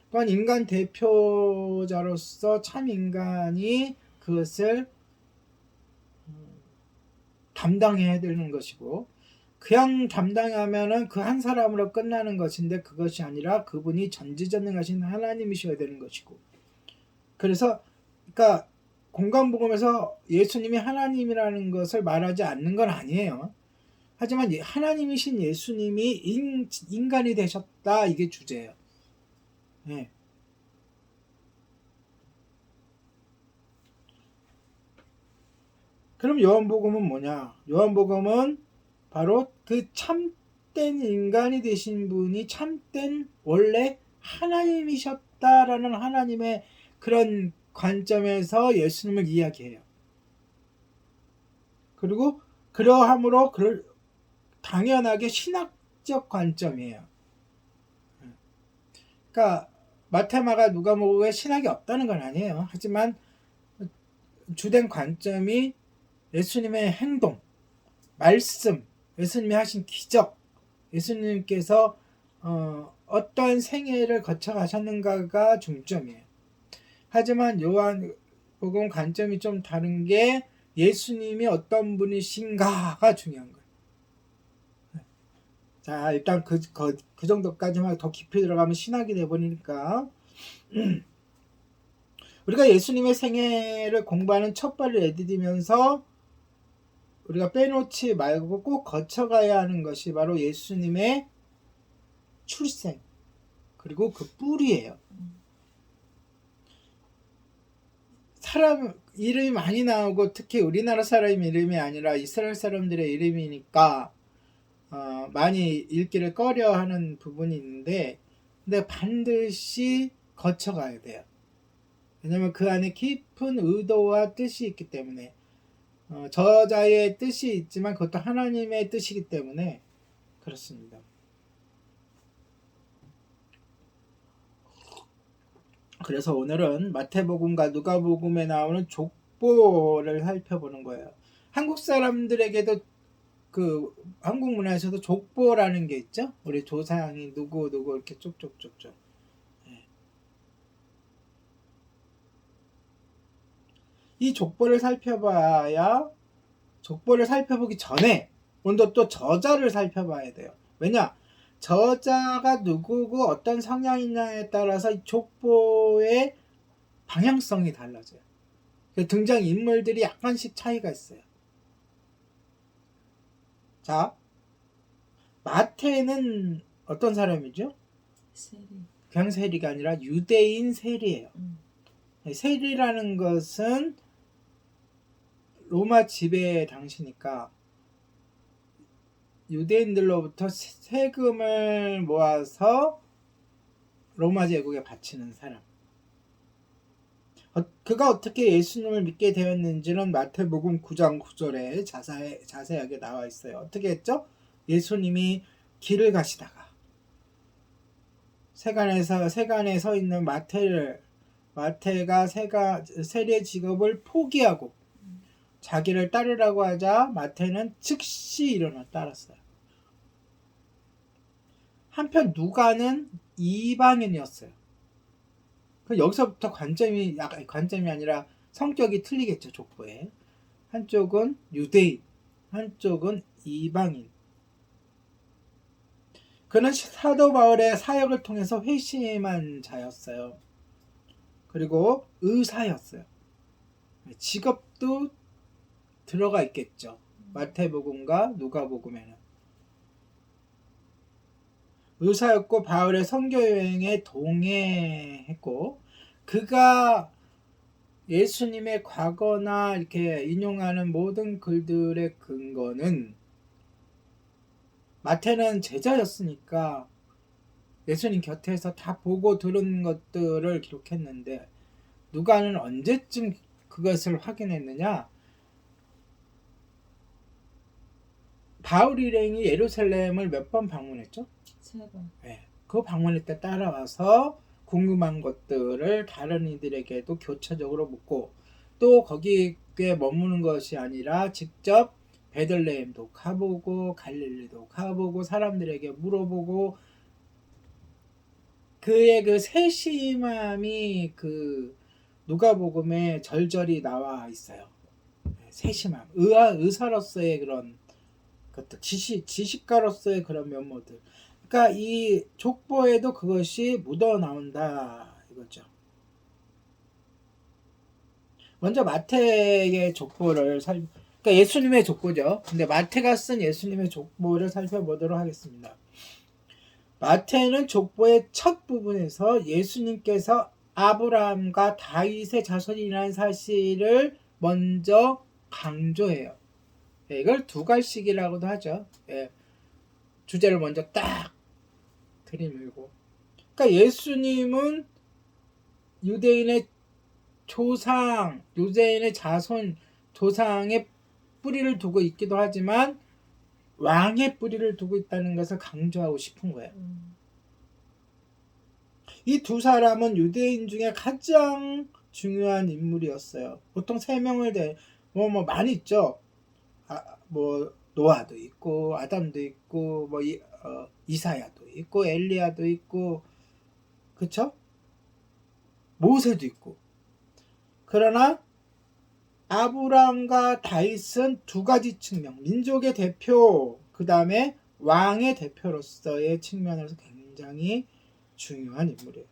또한 인간 대표자로서 참 인간이 그것을 담당해야 되는 것이고 그냥 담당하면은 그 한 사람으로 끝나는 것인데 그것이 아니라 그분이 전지전능하신 하나님이셔야 되는 것이고 그래서 그러니까 공간복음에서 예수님이 하나님이라는 것을 말하지 않는 건 아니에요. 하지만 하나님이신 예수님이 인간이 되셨다 이게 주제예요. 네. 그럼 요한복음은 뭐냐? 요한복음은 바로 그 참된 인간이 되신 분이 참된 원래 하나님이셨다라는 하나님의 그런 관점에서 예수님을 이야기해요. 그리고 그러함으로 당연하게 신학적 관점이에요. 그러니까 마태, 마가, 누가복음에 신학이 없다는 건 아니에요. 하지만 주된 관점이 예수님의 행동, 말씀, 예수님이 하신 기적, 예수님께서 어떤 생애를 거쳐 가셨는가가 중점이에요. 하지만 요한복음 관점이 좀 다른 게 예수님이 어떤 분이신가가 중요한 거예요. 자, 일단 그 정도까지만 더 깊이 들어가면 신학이 돼버리니까 우리가 예수님의 생애를 공부하는 첫 발을 내디디면서 우리가 빼놓지 말고 꼭 거쳐가야 하는 것이 바로 예수님의 출생 그리고 그 뿌리예요. 사람 이름이 많이 나오고 특히 우리나라 사람 이름이 아니라 이스라엘 사람들의 이름이니까 많이 읽기를 꺼려하는 부분이 있는데 근데 반드시 거쳐가야 돼요. 왜냐하면 그 안에 깊은 의도와 뜻이 있기 때문에 저자의 뜻이 있지만 그것도 하나님의 뜻이기 때문에 그렇습니다. 그래서 오늘은 마태복음과 누가복음에 나오는 족보를 살펴보는 거예요. 한국 사람들에게도 그 한국 문화에서도 족보라는 게 있죠. 우리 조상이 누구 이렇게 쪽쪽쪽쪽. 이 족보를 살펴보기 전에 먼저 또 저자를 살펴봐야 돼요. 왜냐? 저자가 누구고 어떤 성향이냐에 따라서 이 족보의 방향성이 달라져요. 등장인물들이 약간씩 차이가 있어요. 자, 마태는 어떤 사람이죠?
세리.
그냥 세리가 아니라 유대인 세리예요. 세리라는 것은 로마 지배 당시니까 유대인들로부터 세금을 모아서 로마 제국에 바치는 사람. 그가 어떻게 예수님을 믿게 되었는지는 마태복음 9장 9절에 자세하게 나와 있어요. 어떻게 했죠? 예수님이 길을 가시다가 세간에 서 있는 마태가 세리의 직업을 포기하고 자기를 따르라고 하자 마태는 즉시 일어나 따랐어요. 한편 누가는 이방인이었어요. 여기서부터 관점이 아니라 성격이 틀리겠죠. 족보에 한쪽은 유대인, 한쪽은 이방인. 그는 사도 바울의 사역을 통해서 회심한 자였어요. 그리고 의사였어요. 직업도 들어가 있겠죠. 마태복음과 누가복음에는. 의사였고 바울의 선교 여행에 동행했고, 그가 예수님의 과거나 이렇게 인용하는 모든 글들의 근거는, 마태는 제자였으니까 예수님 곁에서 다 보고 들은 것들을 기록했는데, 누가는 언제쯤 그것을 확인했느냐? 바울 일행이 예루살렘을 몇 번 방문했죠?
3번.
네. 그 방문할 때 따라와서 궁금한 것들을 다른 이들에게도 교차적으로 묻고, 또 거기에 머무는 것이 아니라 직접 베들레헴도 가보고 갈릴리도 가보고 사람들에게 물어보고, 그의 그 세심함이 그 누가복음에 절절히 나와 있어요. 세심함, 의사로서의 그런 것들, 지식가로서의 그런 면모들. 그러니까 이 족보에도 그것이 묻어 나온다 이거죠. 먼저 마태의 족보를 그러니까 예수님의 족보죠. 근데 마태가 쓴 예수님의 족보를 살펴보도록 하겠습니다. 마태는 족보의 첫 부분에서 예수님께서 아브라함과 다윗의 자손이라는 사실을 먼저 강조해요. 이걸 두갈식이라고도 하죠. 주제를 먼저 딱 들이밀고. 그러니까 예수님은 유대인의 조상, 유대인의 자손, 조상의 뿌리를 두고 있기도 하지만 왕의 뿌리를 두고 있다는 것을 강조하고 싶은 거예요. 이 두 사람은 유대인 중에 가장 중요한 인물이었어요. 보통 3명을 많이 있죠. 노아도 있고 아담도 있고 이사야도 있고 엘리야도 있고, 그쵸? 모세도 있고. 그러나 아브라함과 다윗은 두 가지 측면, 민족의 대표, 그 다음에 왕의 대표로서의 측면에서 굉장히 중요한 인물이에요.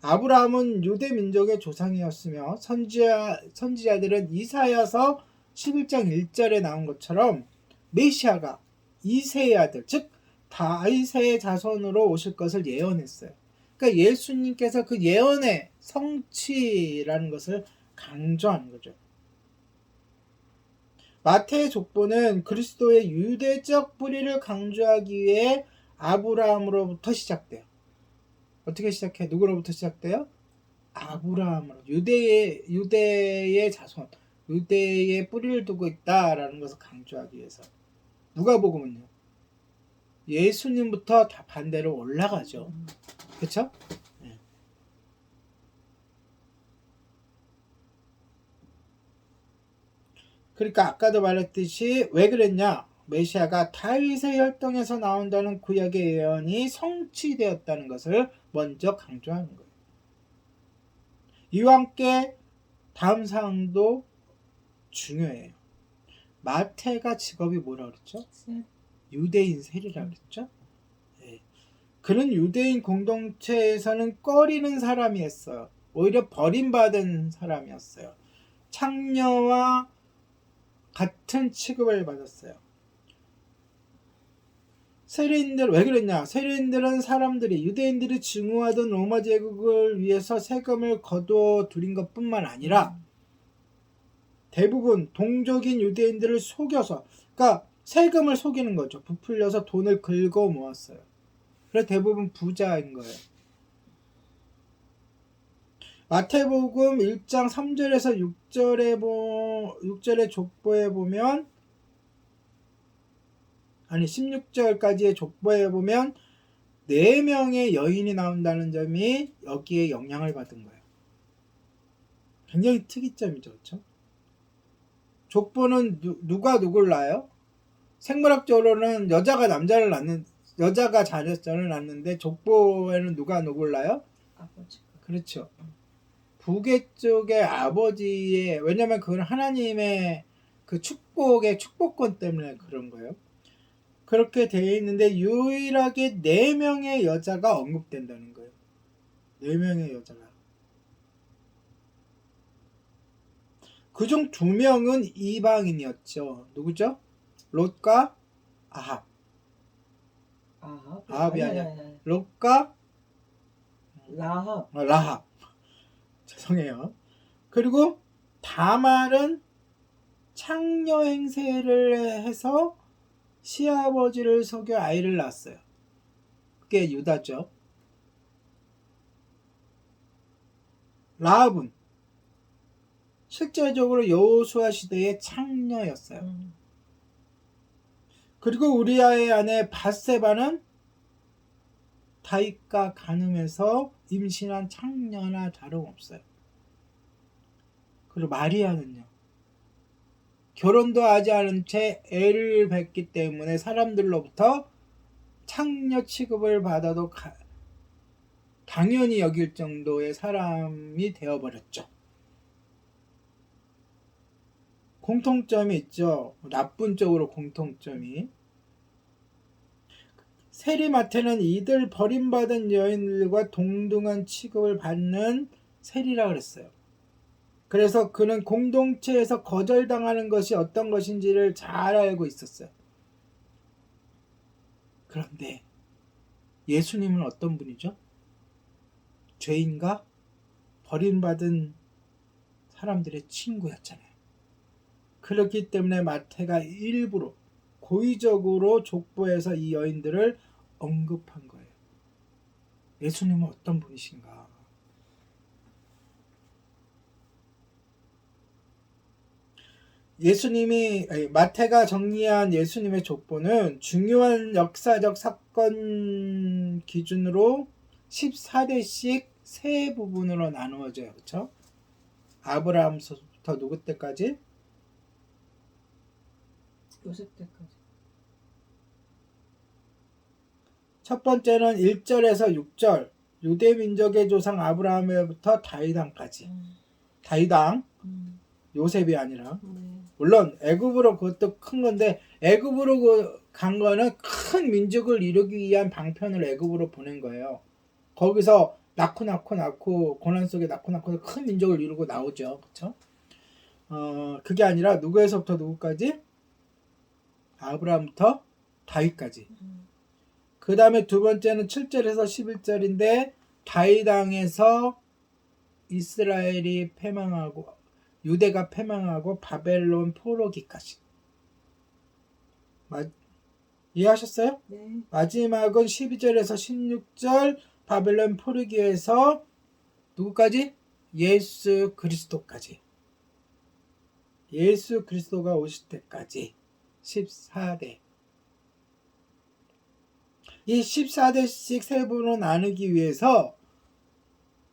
아브라함은 유대 민족의 조상이었으며 선지자들은 이사야서 11장 1절에 나온 것처럼 메시아가 이새의 아들, 즉 다윗의 자손으로 오실 것을 예언했어요. 그러니까 예수님께서 그 예언의 성취라는 것을 강조하는 거죠. 마태의 족보는 그리스도의 유대적 뿌리를 강조하기 위해 아브라함으로부터 시작돼요. 어떻게 시작해? 누구로부터 시작돼요? 아브라함으로. 유대의 자손, 유대의 뿌리를 두고 있다라는 것을 강조하기 위해서. 누가복음은요, 예수님부터 다 반대로 올라가죠. 그렇죠? 네. 그러니까 아까도 말했듯이 왜 그랬냐? 메시아가 다윗의 혈통에서 나온다는 구약의 예언이 성취되었다는 것을 먼저 강조하는 거예요. 이와 함께 다음 사항도 중요해요. 마태가 직업이 뭐라 그랬죠? 유대인 세리라 그랬죠? 네. 그는 유대인 공동체에서는 꺼리는 사람이었어요. 오히려 버림받은 사람이었어요. 창녀와 같은 취급을 받았어요. 세리인들 왜 그랬냐? 세리인들은 유대인들이 증오하던 로마 제국을 위해서 세금을 거둬 들인 것뿐만 아니라 대부분 동족인 유대인들을 속여서, 그러니까 세금을 속이는 거죠. 부풀려서 돈을 긁어 모았어요. 그래서 대부분 부자인 거예요. 마태복음 1장 3절에서 6절의 족보에 보면, 16절까지의 족보에 보면 4명의 여인이 나온다는 점이 여기에 영향을 받은 거예요. 굉장히 특이점이죠. 그렇죠? 족보는 누가 누굴 낳아요? 생물학적으로는 여자가 자녀를 낳는데 족보에는 누가 누굴 낳아요?
아버지.
그렇죠. 부계 쪽의 아버지의, 왜냐면 그건 하나님의 그 축복의 축복권 때문에 그런 거예요. 그렇게 되어 있는데 유일하게 4명의 여자가 언급된다는 거예요. 4명의 여자가. 그중 2명은 이방인이었죠. 누구죠? 롯과 아합. 아합이 아니야. 롯과 라합. 죄송해요. 그리고 다말은 창녀 행세를 해서 시아버지를 속여 아이를 낳았어요. 그게 유다죠. 라합은 실제적으로 여호수아 시대의 창녀였어요. 그리고 우리아의 아내 밧세바는 다윗과 간음해서 임신한 창녀나 다름없어요. 그리고 마리아는요. 결혼도 하지 않은 채 애를 뱄기 때문에 사람들로부터 창녀 취급을 받아도 당연히 여길 정도의 사람이 되어버렸죠. 공통점이 있죠. 나쁜 쪽으로 공통점이. 세리마태는 이들 버림받은 여인들과 동등한 취급을 받는 세리라 그랬어요. 그래서 그는 공동체에서 거절당하는 것이 어떤 것인지를 잘 알고 있었어요. 그런데 예수님은 어떤 분이죠? 죄인과 버림받은 사람들의 친구였잖아요. 그렇기 때문에 마태가 일부러 고의적으로 족보에서 이 여인들을 언급한 거예요. 예수님은 어떤 분이신가? 마태가 정리한 예수님의 족보는 중요한 역사적 사건 기준으로 14대씩 세 부분으로 나누어져요. 그렇죠? 아브라함부터 누구 때까지?
요셉 때까지.
첫 번째는 1절에서 6절 유대 민족의 조상 아브라함에부터 다윗왕까지. 다윗왕 요셉이 아니라. 물론 애굽으로 그것도 큰 건데 애굽으로 간 거는 큰 민족을 이루기 위한 방편을 애굽으로 보낸 거예요. 거기서 낳고 고난 속에 낳고 큰 민족을 이루고 나오죠. 그렇죠? 그게 아니라 누구에서부터 누구까지? 아브라함부터 다윗까지. 그 다음에 두 번째는 7절에서 11절인데 다윗왕에서 이스라엘이 패망하고 유대가 패망하고 바벨론 포로기까지. 이해하셨어요?
네.
마지막은 12절에서 16절 바벨론 포로기에서 누구까지? 예수 그리스도까지. 예수 그리스도가 오실 때까지 14대. 이 14대씩 세부로 나누기 위해서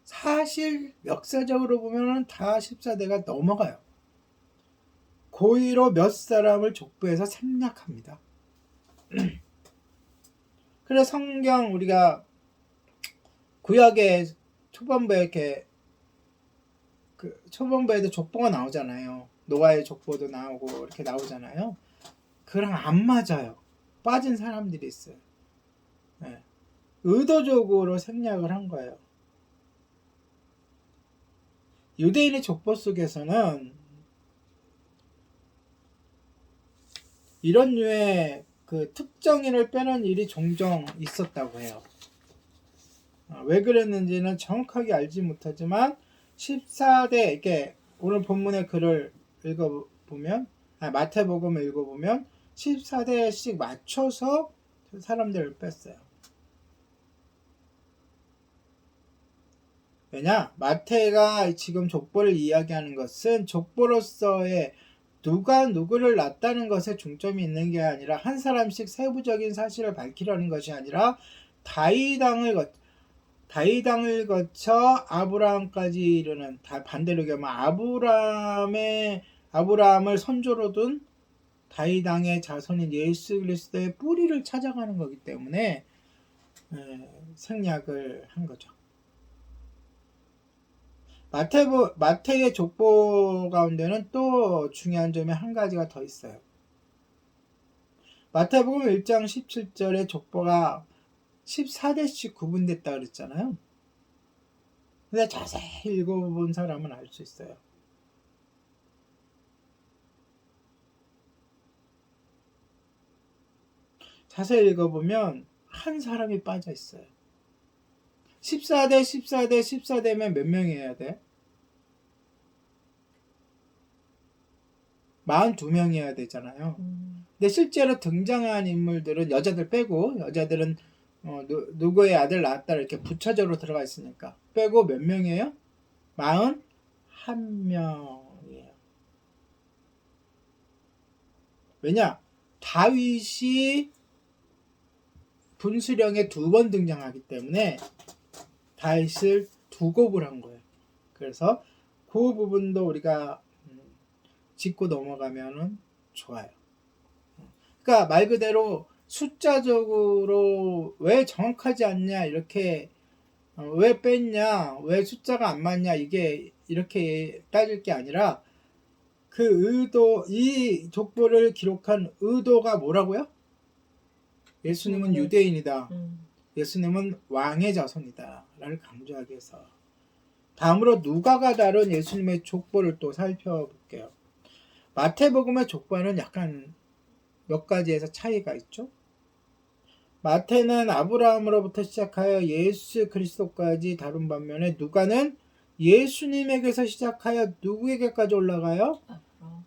사실 역사적으로 보면 다 14대가 넘어가요. 고의로 몇 사람을 족보해서 생략합니다. 그래서 성경 우리가 구약의 초반부에 이렇게 초반부에도 족보가 나오잖아요. 노아의 족보도 나오고 이렇게 나오잖아요. 그랑 안 맞아요. 빠진 사람들이 있어요. 네. 의도적으로 생략을 한 거예요. 유대인의 족보 속에서는 이런 류의 그 특정인을 빼는 일이 종종 있었다고 해요. 왜 그랬는지는 정확하게 알지 못하지만 14대 이렇게 오늘 본문의 글을 읽어보면 마태복음을 읽어보면 14대씩 맞춰서 사람들을 뺐어요. 왜냐? 마태가 지금 족보를 이야기하는 것은 족보로서의 누가 누구를 낳았다는 것에 중점이 있는 게 아니라 한 사람씩 세부적인 사실을 밝히려는 것이 아니라 다윗왕을 거쳐 아브라함까지 이르는 반대로 얘기하면 아브라함을 선조로 둔 다윗왕의 자손인 예수 그리스도의 뿌리를 찾아가는 거기 때문에 생략을 한 거죠. 마태의 족보 가운데는 또 중요한 점이 한 가지가 더 있어요. 마태복음 1장 17절에 족보가 14대씩 구분됐다 그랬잖아요. 근데 자세히 읽어본 사람은 알 수 있어요. 자세히 읽어보면 한 사람이 빠져 있어요. 14대 14대 14대면 몇 명이어야 돼? 42명이어야 되잖아요. 근데 실제로 등장한 인물들은 여자들 빼고, 여자들은 누구의 아들 낳았다 이렇게 부차적으로 들어가 있으니까 빼고 몇 명이에요? 41명이에요. 왜냐? 다윗이 분수령에 2번 등장하기 때문에 다윗을 2곱을 한 거예요. 그래서 그 부분도 우리가 짚고 넘어가면은 좋아요. 그러니까 말 그대로 숫자적으로 왜 정확하지 않냐, 이렇게 왜 뺐냐, 왜 숫자가 안 맞냐, 이게 이렇게 따질 게 아니라 그 의도, 이 족보를 기록한 의도가 뭐라고요? 예수님은 유대인이다. 예수님은 왕의 자손이다 라를 강조하기 위해서. 다음으로 누가가 다룬 예수님의 족보를 또 살펴볼게요. 마태복음의 족보는 약간 몇 가지에서 차이가 있죠. 마태는 아브라함으로부터 시작하여 예수 그리스도까지 다룬 반면에 누가는 예수님에게서 시작하여 누구에게까지 올라가요?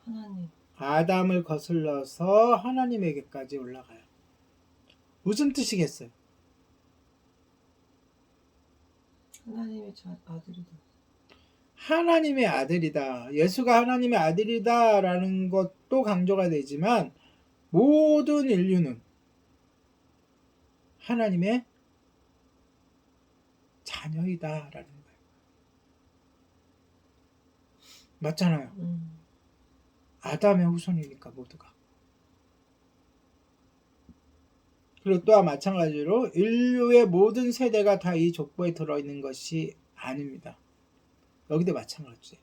하나님.
아담을 거슬러서 하나님에게까지 올라가요. 무슨 뜻이겠어요?
하나님의 아들이다.
하나님의 아들이다. 예수가 하나님의 아들이다 라는 것도 강조가 되지만 모든 인류는 하나님의 자녀이다 라는 거예요. 맞잖아요. 아담의 후손이니까 모두가. 그리고 또한 마찬가지로 인류의 모든 세대가 다 이 족보에 들어있는 것이 아닙니다. 여기도 마찬가지예요.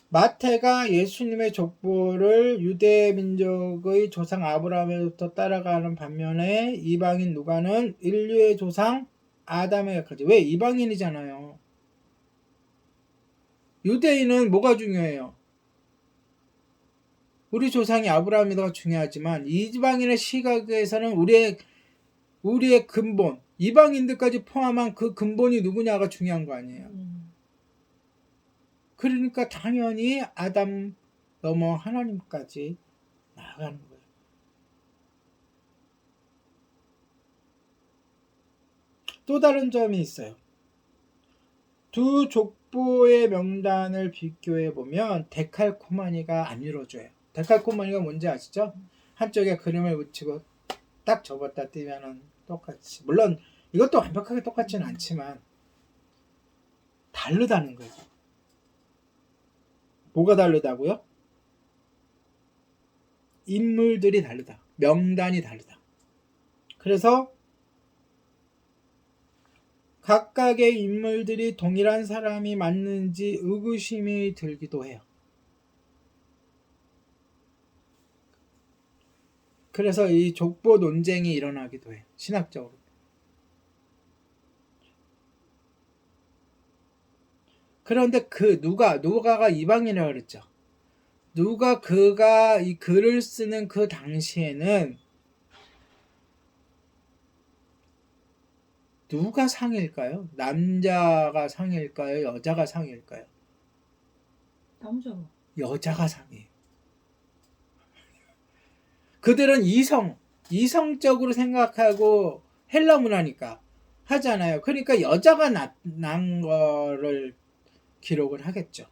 마태가 예수님의 족보를 유대 민족의 조상 아브라함에부터 따라가는 반면에 이방인 누가는 인류의 조상 아담에게까지. 왜? 이방인이잖아요. 유대인은 뭐가 중요해요? 우리 조상이 아브라함이가 중요하지만 이방인의 시각에서는 우리의 근본, 이방인들까지 포함한 그 근본이 누구냐가 중요한 거 아니에요. 그러니까 당연히 아담 넘어 하나님까지 나아가는 거예요. 또 다른 점이 있어요. 두 족보의 명단을 비교해 보면 데칼코마니가 안 이루어져요. 데칼코마니가 뭔지 아시죠? 한쪽에 그림을 붙이고 딱 접었다 띄면은 똑같이, 물론 이것도 완벽하게 똑같지는 않지만 다르다는 거죠. 뭐가 다르다고요? 인물들이 다르다. 명단이 다르다. 그래서 각각의 인물들이 동일한 사람이 맞는지 의구심이 들기도 해요. 그래서 이 족보 논쟁이 일어나기도 해요. 신학적으로. 그런데 누가가 이방인이라고 그랬죠. 그가 이 글을 쓰는 그 당시에는 누가 상일까요? 남자가 상일까요? 여자가 상일까요?
남자가.
여자가 상이에요. 그들은 이성적으로 생각하고 헬라 문화니까 하잖아요. 그러니까 여자가 난 거를 기록을 하겠죠.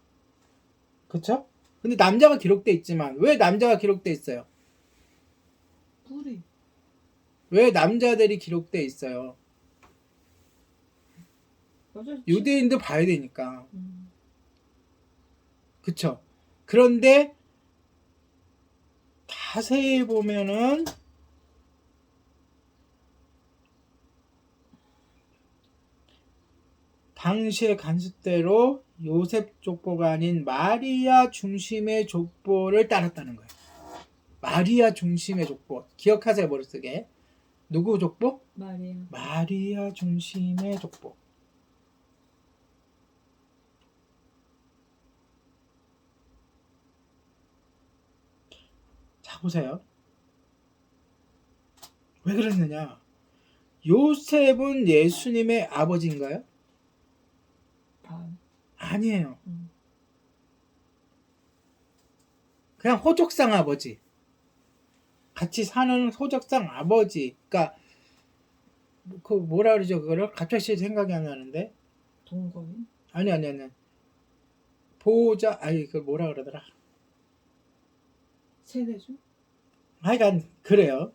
그렇죠? 근데 남자가 기록돼 있지만 왜 남자가 기록돼 있어요?
뿌리.
왜 남자들이 기록돼 있어요? 유대인도 봐야 되니까. 그쵸? 그런데 자세히 보면은 당시의 관습대로 요셉 족보가 아닌 마리아 중심의 족보를 따랐다는 거예요. 마리아 중심의 족보. 기억하세요, 머릿속에. 누구 족보? 마리아 중심의 족보. 자, 보세요. 왜 그랬느냐? 요셉은 예수님의 아버지인가요? 아니에요. 그냥 호적상 아버지. 같이 사는 호적상 아버지. 그러니까 그 뭐라 그러죠? 그거를 갑자기 생각이 안 나는데.
동거인?
아니. 보호자, 그 뭐라 그러더라.
세대죠?
하여간 그래요.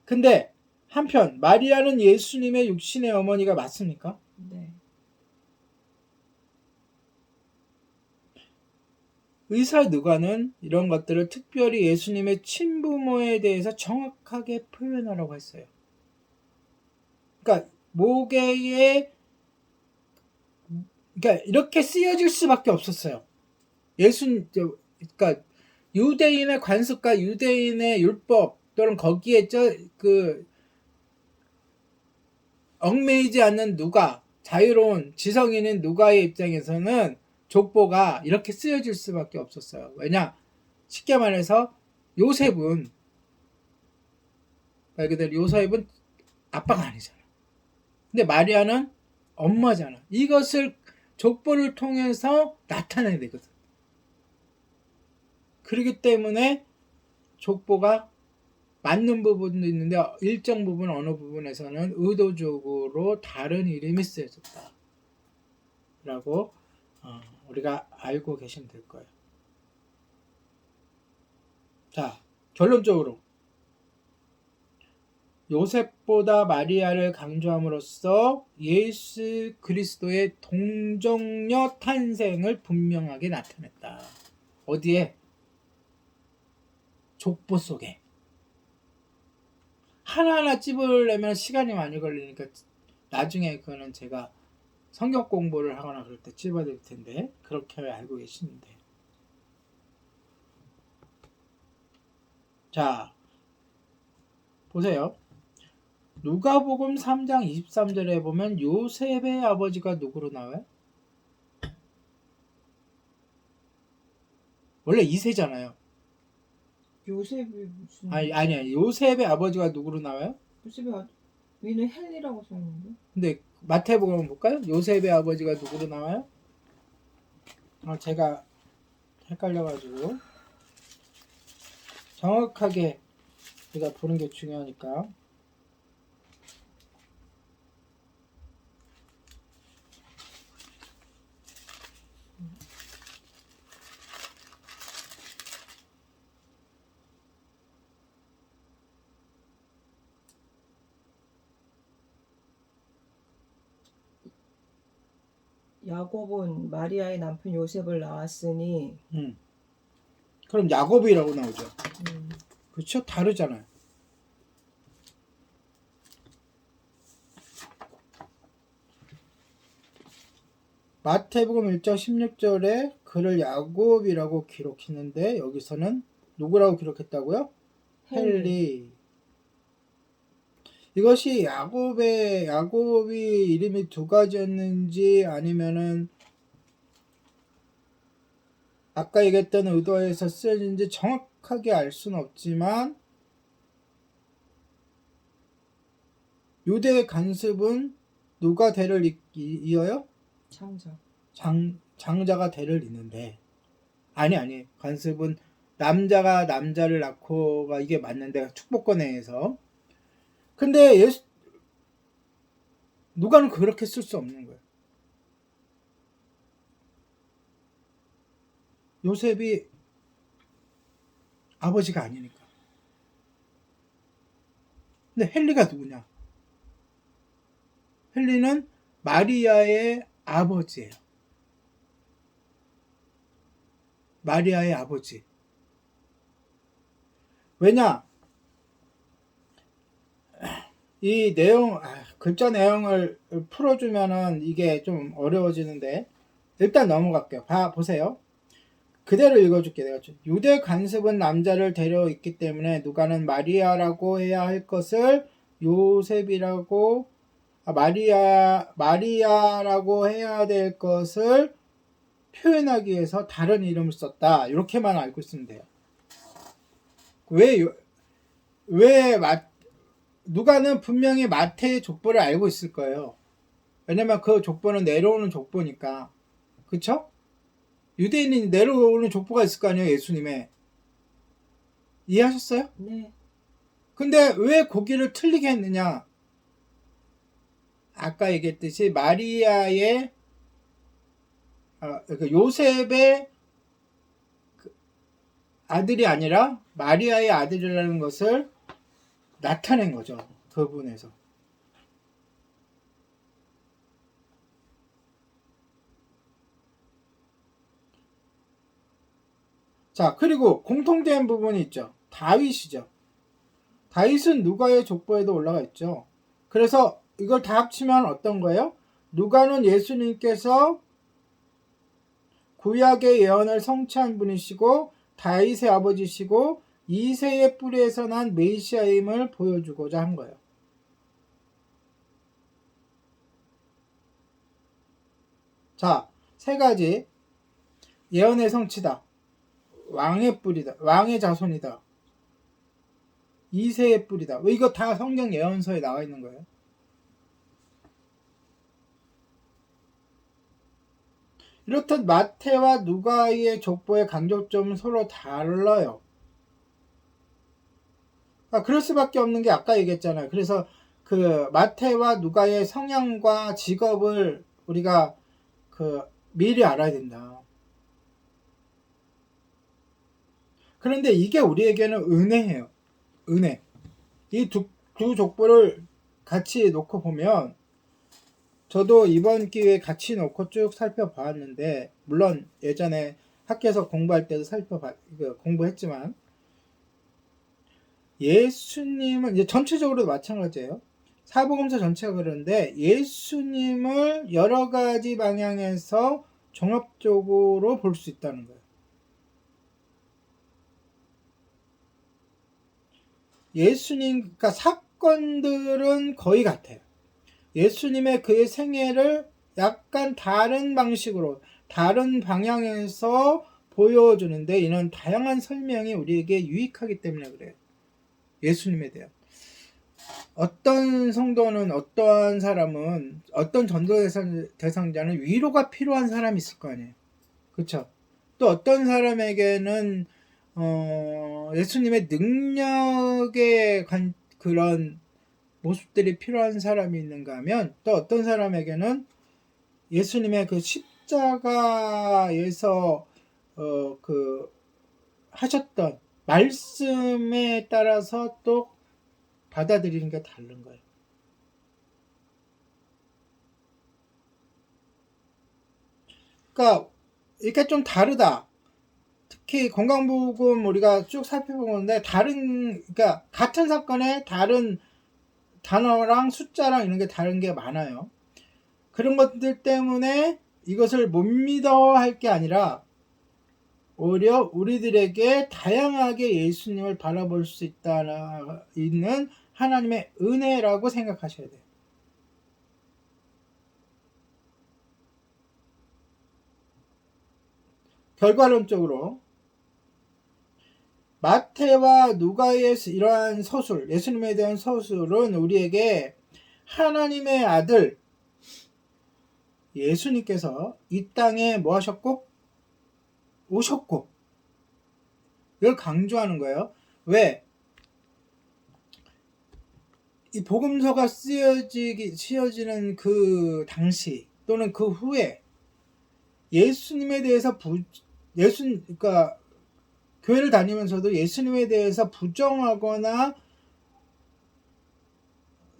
근데 한편 마리아는 예수님의 육신의 어머니가 맞습니까?
네.
의사 누가는 이런 것들을 특별히 예수님의 친부모에 대해서 정확하게 표현하라고 했어요. 그러니까 모계에 그러니까 이렇게 쓰여질 수밖에 없었어요. 그러니까 유대인의 관습과 유대인의 율법 또는 거기에 얽매이지 않는 누가, 자유로운 지성인인 누가의 입장에서는 족보가 이렇게 쓰여질 수밖에 없었어요. 왜냐? 쉽게 말해서 요셉은 말 그대로 요셉은 아빠가 아니잖아. 근데 마리아는 엄마잖아. 이것을 족보를 통해서 나타내야 되거든. 그렇기 때문에 족보가 맞는 부분도 있는데 일정 부분 어느 부분에서는 의도적으로 다른 이름이 쓰여졌다 라고 우리가 알고 계시면 될 거예요. 자, 결론적으로 요셉보다 마리아를 강조함으로써 예수 그리스도의 동정녀 탄생을 분명하게 나타냈다. 어디에? 족보 속에. 하나하나 찝으려면 시간이 많이 걸리니까 나중에 그거는 제가 성경 공부를 하거나 그럴 때 찝어드릴 텐데 그렇게 알고 계시는데. 자, 보세요. 누가복음 3장 23절에 보면 요셉의 아버지가 누구로 나와요? 원래 2세잖아요.
요셉이 무슨?
아니야. 요셉의 아버지가 누구로 나와요?
요셉이 위는 헬리라고 써있는데.
근데 마태복음 한번 볼까요? 요셉의 아버지가 누구로 나와요? 제가 헷갈려가지고 정확하게 우리가 보는 게 중요하니까.
야곱은 마리아의 남편 요셉을 낳았으니
그럼 야곱이라고 나오죠. 그렇죠? 다르잖아요. 마태복음 1장 16절에 그를 야곱이라고 기록했는데 여기서는 누구라고 기록했다고요? 헬리. 이것이 야곱이 이름이 두 가지였는지 아니면은 아까 얘기했던 의도에서 쓰여진지 정확하게 알 수는 없지만 유대의 간습은 누가 대를 이어요? 장자가 대를 잇는데 아니 간습은 남자가 남자를 낳고가 이게 맞는데 축복권에서 근데 누가는 그렇게 쓸 수 없는 거예요. 요셉이 아버지가 아니니까. 근데 헬리가 누구냐? 헬리는 마리아의 아버지예요. 마리아의 아버지. 왜냐? 이 내용, 글자 내용을 풀어주면은 이게 좀 어려워지는데 일단 넘어갈게요. 보세요. 그대로 읽어줄게. 내가 유대 간습은 남자를 데려있기 때문에 누가는 마리아라고 해야 할 것을 요셉이라고 마리아라고 해야 될 것을 표현하기 위해서 다른 이름을 썼다. 이렇게만 알고 있으면 돼요. 왜 누가는 분명히 마태의 족보를 알고 있을 거예요. 왜냐면 그 족보는 내려오는 족보니까. 그쵸? 유대인이 내려오는 족보가 있을 거 아니에요, 예수님의. 이해하셨어요?
네.
근데 왜 거기를 틀리게 했느냐? 아까 얘기했듯이 마리아의 요셉의 아들이 아니라 마리아의 아들이라는 것을 나타낸 거죠. 그 부분에서. 자, 그리고 공통된 부분이 있죠. 다윗이죠. 다윗은 누가의 족보에도 올라가 있죠. 그래서 이걸 다 합치면 어떤 거예요? 누가는 예수님께서 구약의 예언을 성취한 분이시고 다윗의 아버지시고 이새의 뿌리에서 난 메시아임을 보여주고자 한 거예요. 자, 세 가지. 예언의 성취다. 왕의 뿌리다. 왕의 자손이다. 이새의 뿌리다. 이거 다 성경 예언서에 나와 있는 거예요. 이렇듯 마태와 누가의 족보의 강조점은 서로 달라요. 그럴 수밖에 없는 게 아까 얘기했잖아요. 그래서 그 마태와 누가의 성향과 직업을 우리가 미리 알아야 된다. 그런데 이게 우리에게는 은혜예요. 은혜. 이 두 족보를 같이 놓고 보면 저도 이번 기회에 같이 놓고 쭉 살펴봤는데 물론 예전에 학교에서 공부할 때도 공부했지만 예수님은 이제 전체적으로 마찬가지예요. 사복음서 전체가 그런데 예수님을 여러 가지 방향에서 종합적으로 볼 수 있다는 거예요. 그러니까 사건들은 거의 같아요. 예수님의 그의 생애를 약간 다른 방식으로, 다른 방향에서 보여주는데 이는 다양한 설명이 우리에게 유익하기 때문에 그래요. 예수님에 대한. 어떤 성도는, 어떠한 사람은, 어떤 전도 대상자는 위로가 필요한 사람이 있을 거 아니에요. 그쵸? 또 어떤 사람에게는 예수님의 능력에 그런 모습들이 필요한 사람이 있는가 하면 또 어떤 사람에게는 예수님의 그 십자가에서 하셨던 말씀에 따라서 또 받아들이는 게 다른 거예요. 그러니까 이게 좀 다르다. 특히 건강복음 우리가 쭉 살펴보는데 그러니까 같은 사건에 다른 단어랑 숫자랑 이런 게 다른 게 많아요. 그런 것들 때문에 이것을 못 믿어 할 게 아니라 오히려 우리들에게 다양하게 예수님을 바라볼 수 있는 하나님의 은혜라고 생각하셔야 돼요. 결과론적으로 마태와 누가의 이러한 서술, 예수님에 대한 서술은 우리에게 하나님의 아들 예수님께서 이 땅에 뭐 하셨고? 오셨고. 이걸 강조하는 거예요. 왜? 이 복음서가 쓰여지는 그 당시 또는 그 후에 예수님에 대해서 그러니까 교회를 다니면서도 예수님에 대해서 부정하거나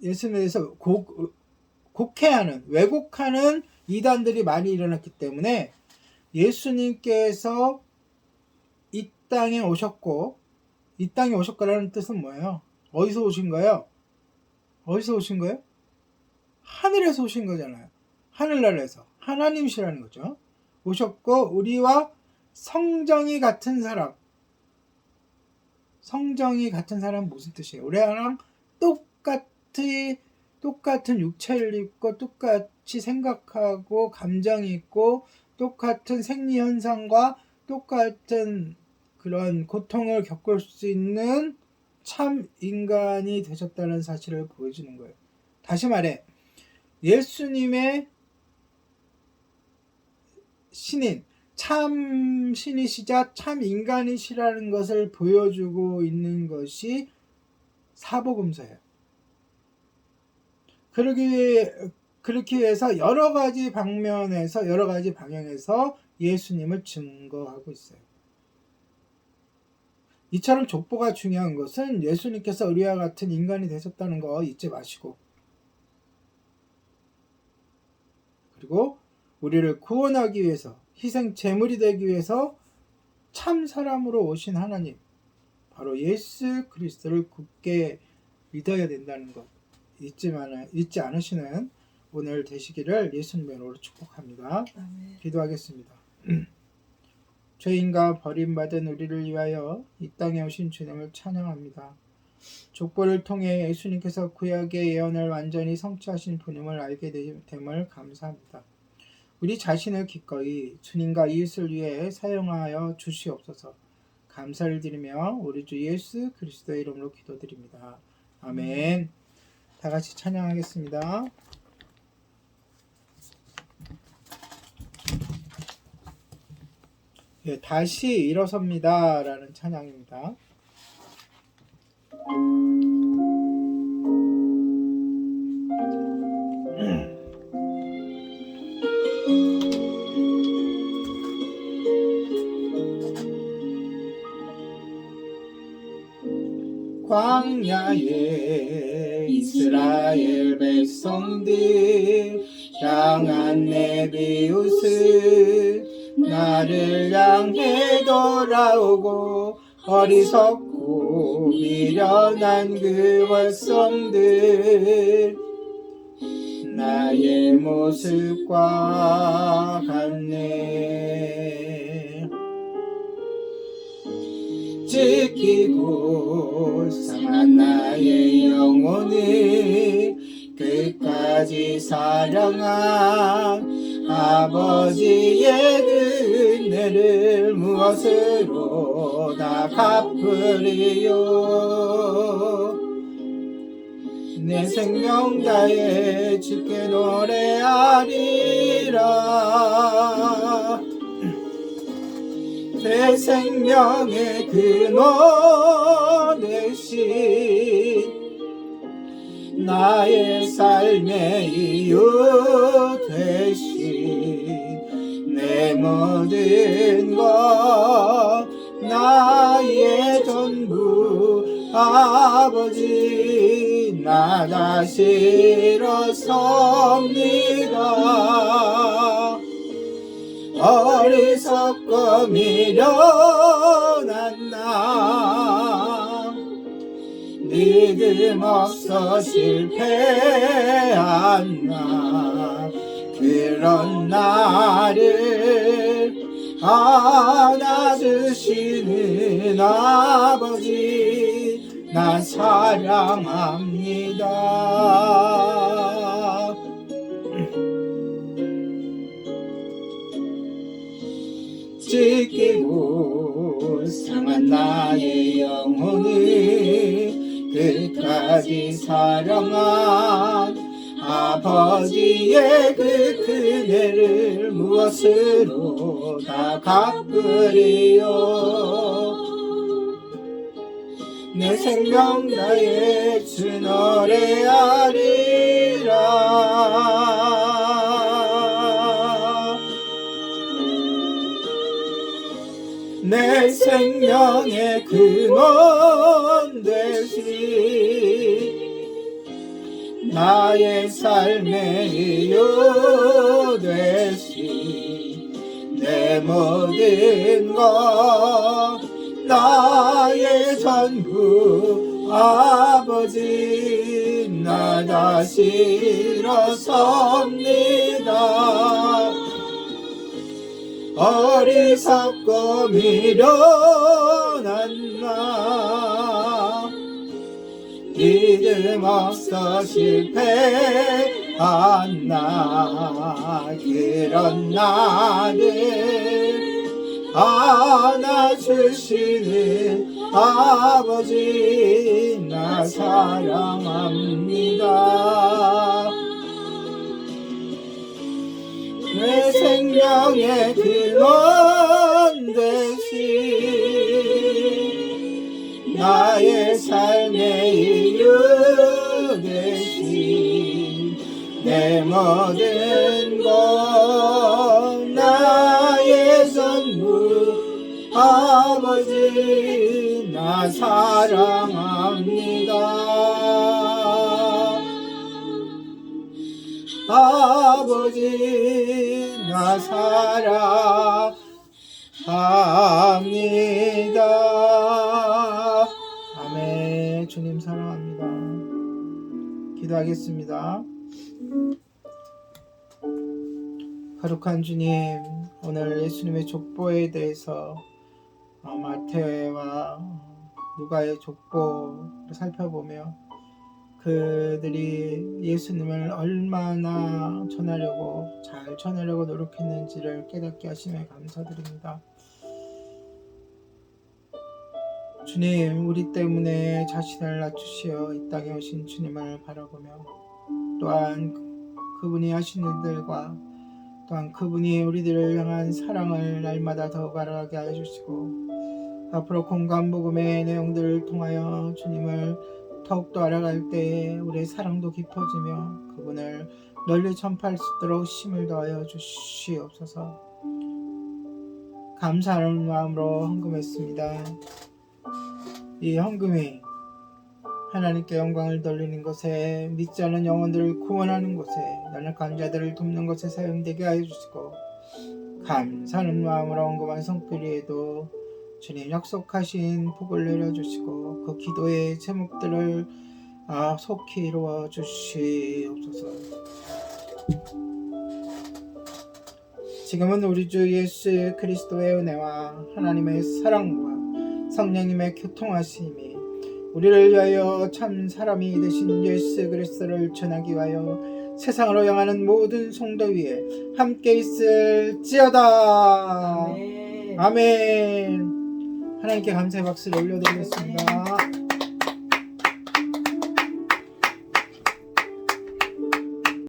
예수님에 대해서 곡해하는, 왜곡하는 이단들이 많이 일어났기 때문에 예수님께서 이 땅에 오셨고, 이 땅에 오셨다는 뜻은 뭐예요? 어디서 오신 거예요? 어디서 오신 거예요? 하늘에서 오신 거잖아요. 하늘나라에서. 하나님이시라는 거죠. 오셨고 우리와 성정이 같은 사람. 성정이 같은 사람은 무슨 뜻이에요? 우리랑 똑같은 육체를 입고 똑같이 생각하고 감정이 있고 똑같은 생리현상과 똑같은 그런 고통을 겪을 수 있는 참 인간이 되셨다는 사실을 보여주는 거예요. 다시 말해 예수님의 신인, 참 신이시자 참 인간이시라는 것을 보여주고 있는 것이 사복음서예요. 그렇게 해서 여러 가지 방면에서 여러 가지 방향에서 예수님을 증거하고 있어요. 이처럼 족보가 중요한 것은 예수님께서 우리와 같은 인간이 되셨다는 거 잊지 마시고, 그리고 우리를 구원하기 위해서 희생 제물이 되기 위해서 참 사람으로 오신 하나님, 바로 예수 그리스도를 굳게 믿어야 된다는 것 잊지 않으시는 오늘 되시기를 예수님의 이름으로 축복합니다.
아멘.
기도하겠습니다. 죄인과 버림받은 우리를 위하여 이 땅에 오신 주님을 찬양합니다. 족보를 통해 예수님께서 구약의 예언을 완전히 성취하신 분임을 알게 됨을 감사합니다. 우리 자신을 기꺼이 주님과 이웃을 위해 사용하여 주시옵소서. 감사를 드리며 우리 주 예수 그리스도의 이름으로 기도드립니다. 아멘. 다 같이 찬양하겠습니다. 예, 다시 일어섭니다 라는 찬양입니다. 광야에 이스라엘 백성들 향한 내 비웃을 나를 향해 돌아오고 어리석고 미련한 그 백성들 나의 모습과 같네. 지키고 상한 나의 영혼을 끝까지 사랑한 아버지의 은혜를 무엇으로 다 갚으리요. 내 생명 다해 주께 노래하리라. 내 생명의 근원 되신 나의 삶의 이유 되신 내 모든 것 나의 전부 아버지 나 다시 일어섭니다. 어리석고 미련한 나 믿음 없어 실패한 나 그런 나를 안아주시는 아버지 나 사랑합니다. 지키고 상한 나의 영혼을 끝까지 사랑한 아버지의 그 은혜를 무엇으로 다 갚으리요. 내 생명 다해 주 노래하리라. 내 생명의 근원 되신 나의 삶의 이유 되신 내 모든 것 나의 전부 아버지 나 다시 일어섭니다. 어리석고 미련한 나 믿음 없어 실패한 나 그런 나를 안아주시는 아버지 나 사랑합니다. 내 생명의 근원 되신 나의 삶의 이유 되신 내 모든 것 나의 전부 아버지 나 사랑합니다. 아버지 나 사랑합니다. 아멘. 주님 사랑합니다. 기도하겠습니다. 거룩한 주님, 오늘 예수님의 족보에 대해서 마태와 누가의 족보를 살펴보며 그들이 예수님을 얼마나 잘 전하려고 노력했는지를 깨닫게 하심에 감사드립니다. 주님, 우리 때문에 자신을 낮추시어 이 땅에 오신 주님을 바라보며 또한 그분이 하신 일들과 또한 그분이 우리들을 향한 사랑을 날마다 더욱 알아가게 하여 주시고 앞으로 공간복음의 내용들을 통하여 주님을 더욱더 알아갈 때에 우리의 사랑도 깊어지며 그분을 널리 전파할 수 있도록 힘을 더하여 주시옵소서. 감사하는 마음으로 헌금했습니다. 이 헌금이 하나님께 영광을 돌리는 것에 믿지 않은 영혼들을 구원하는 곳에 연약한 자들을 돕는 것에 사용되게 하여 주시고 감사하는 마음으로 헌금한 성필이에도 주님 약속하신 복을 내려주시고 그 기도의 제목들을 속히 이루어 주시옵소서. 지금은 우리 주 예수 그리스도의 은혜와 하나님의 사랑과 성령님의 교통하심이 우리를 위하여 참 사람이 되신 예수 그리스도를 전하기 위하여 세상으로 향하는 모든 성도 위에 함께 있을지어다.
아멘.
아멘. 하나님께 감사의 박수를 올려드리겠습니다.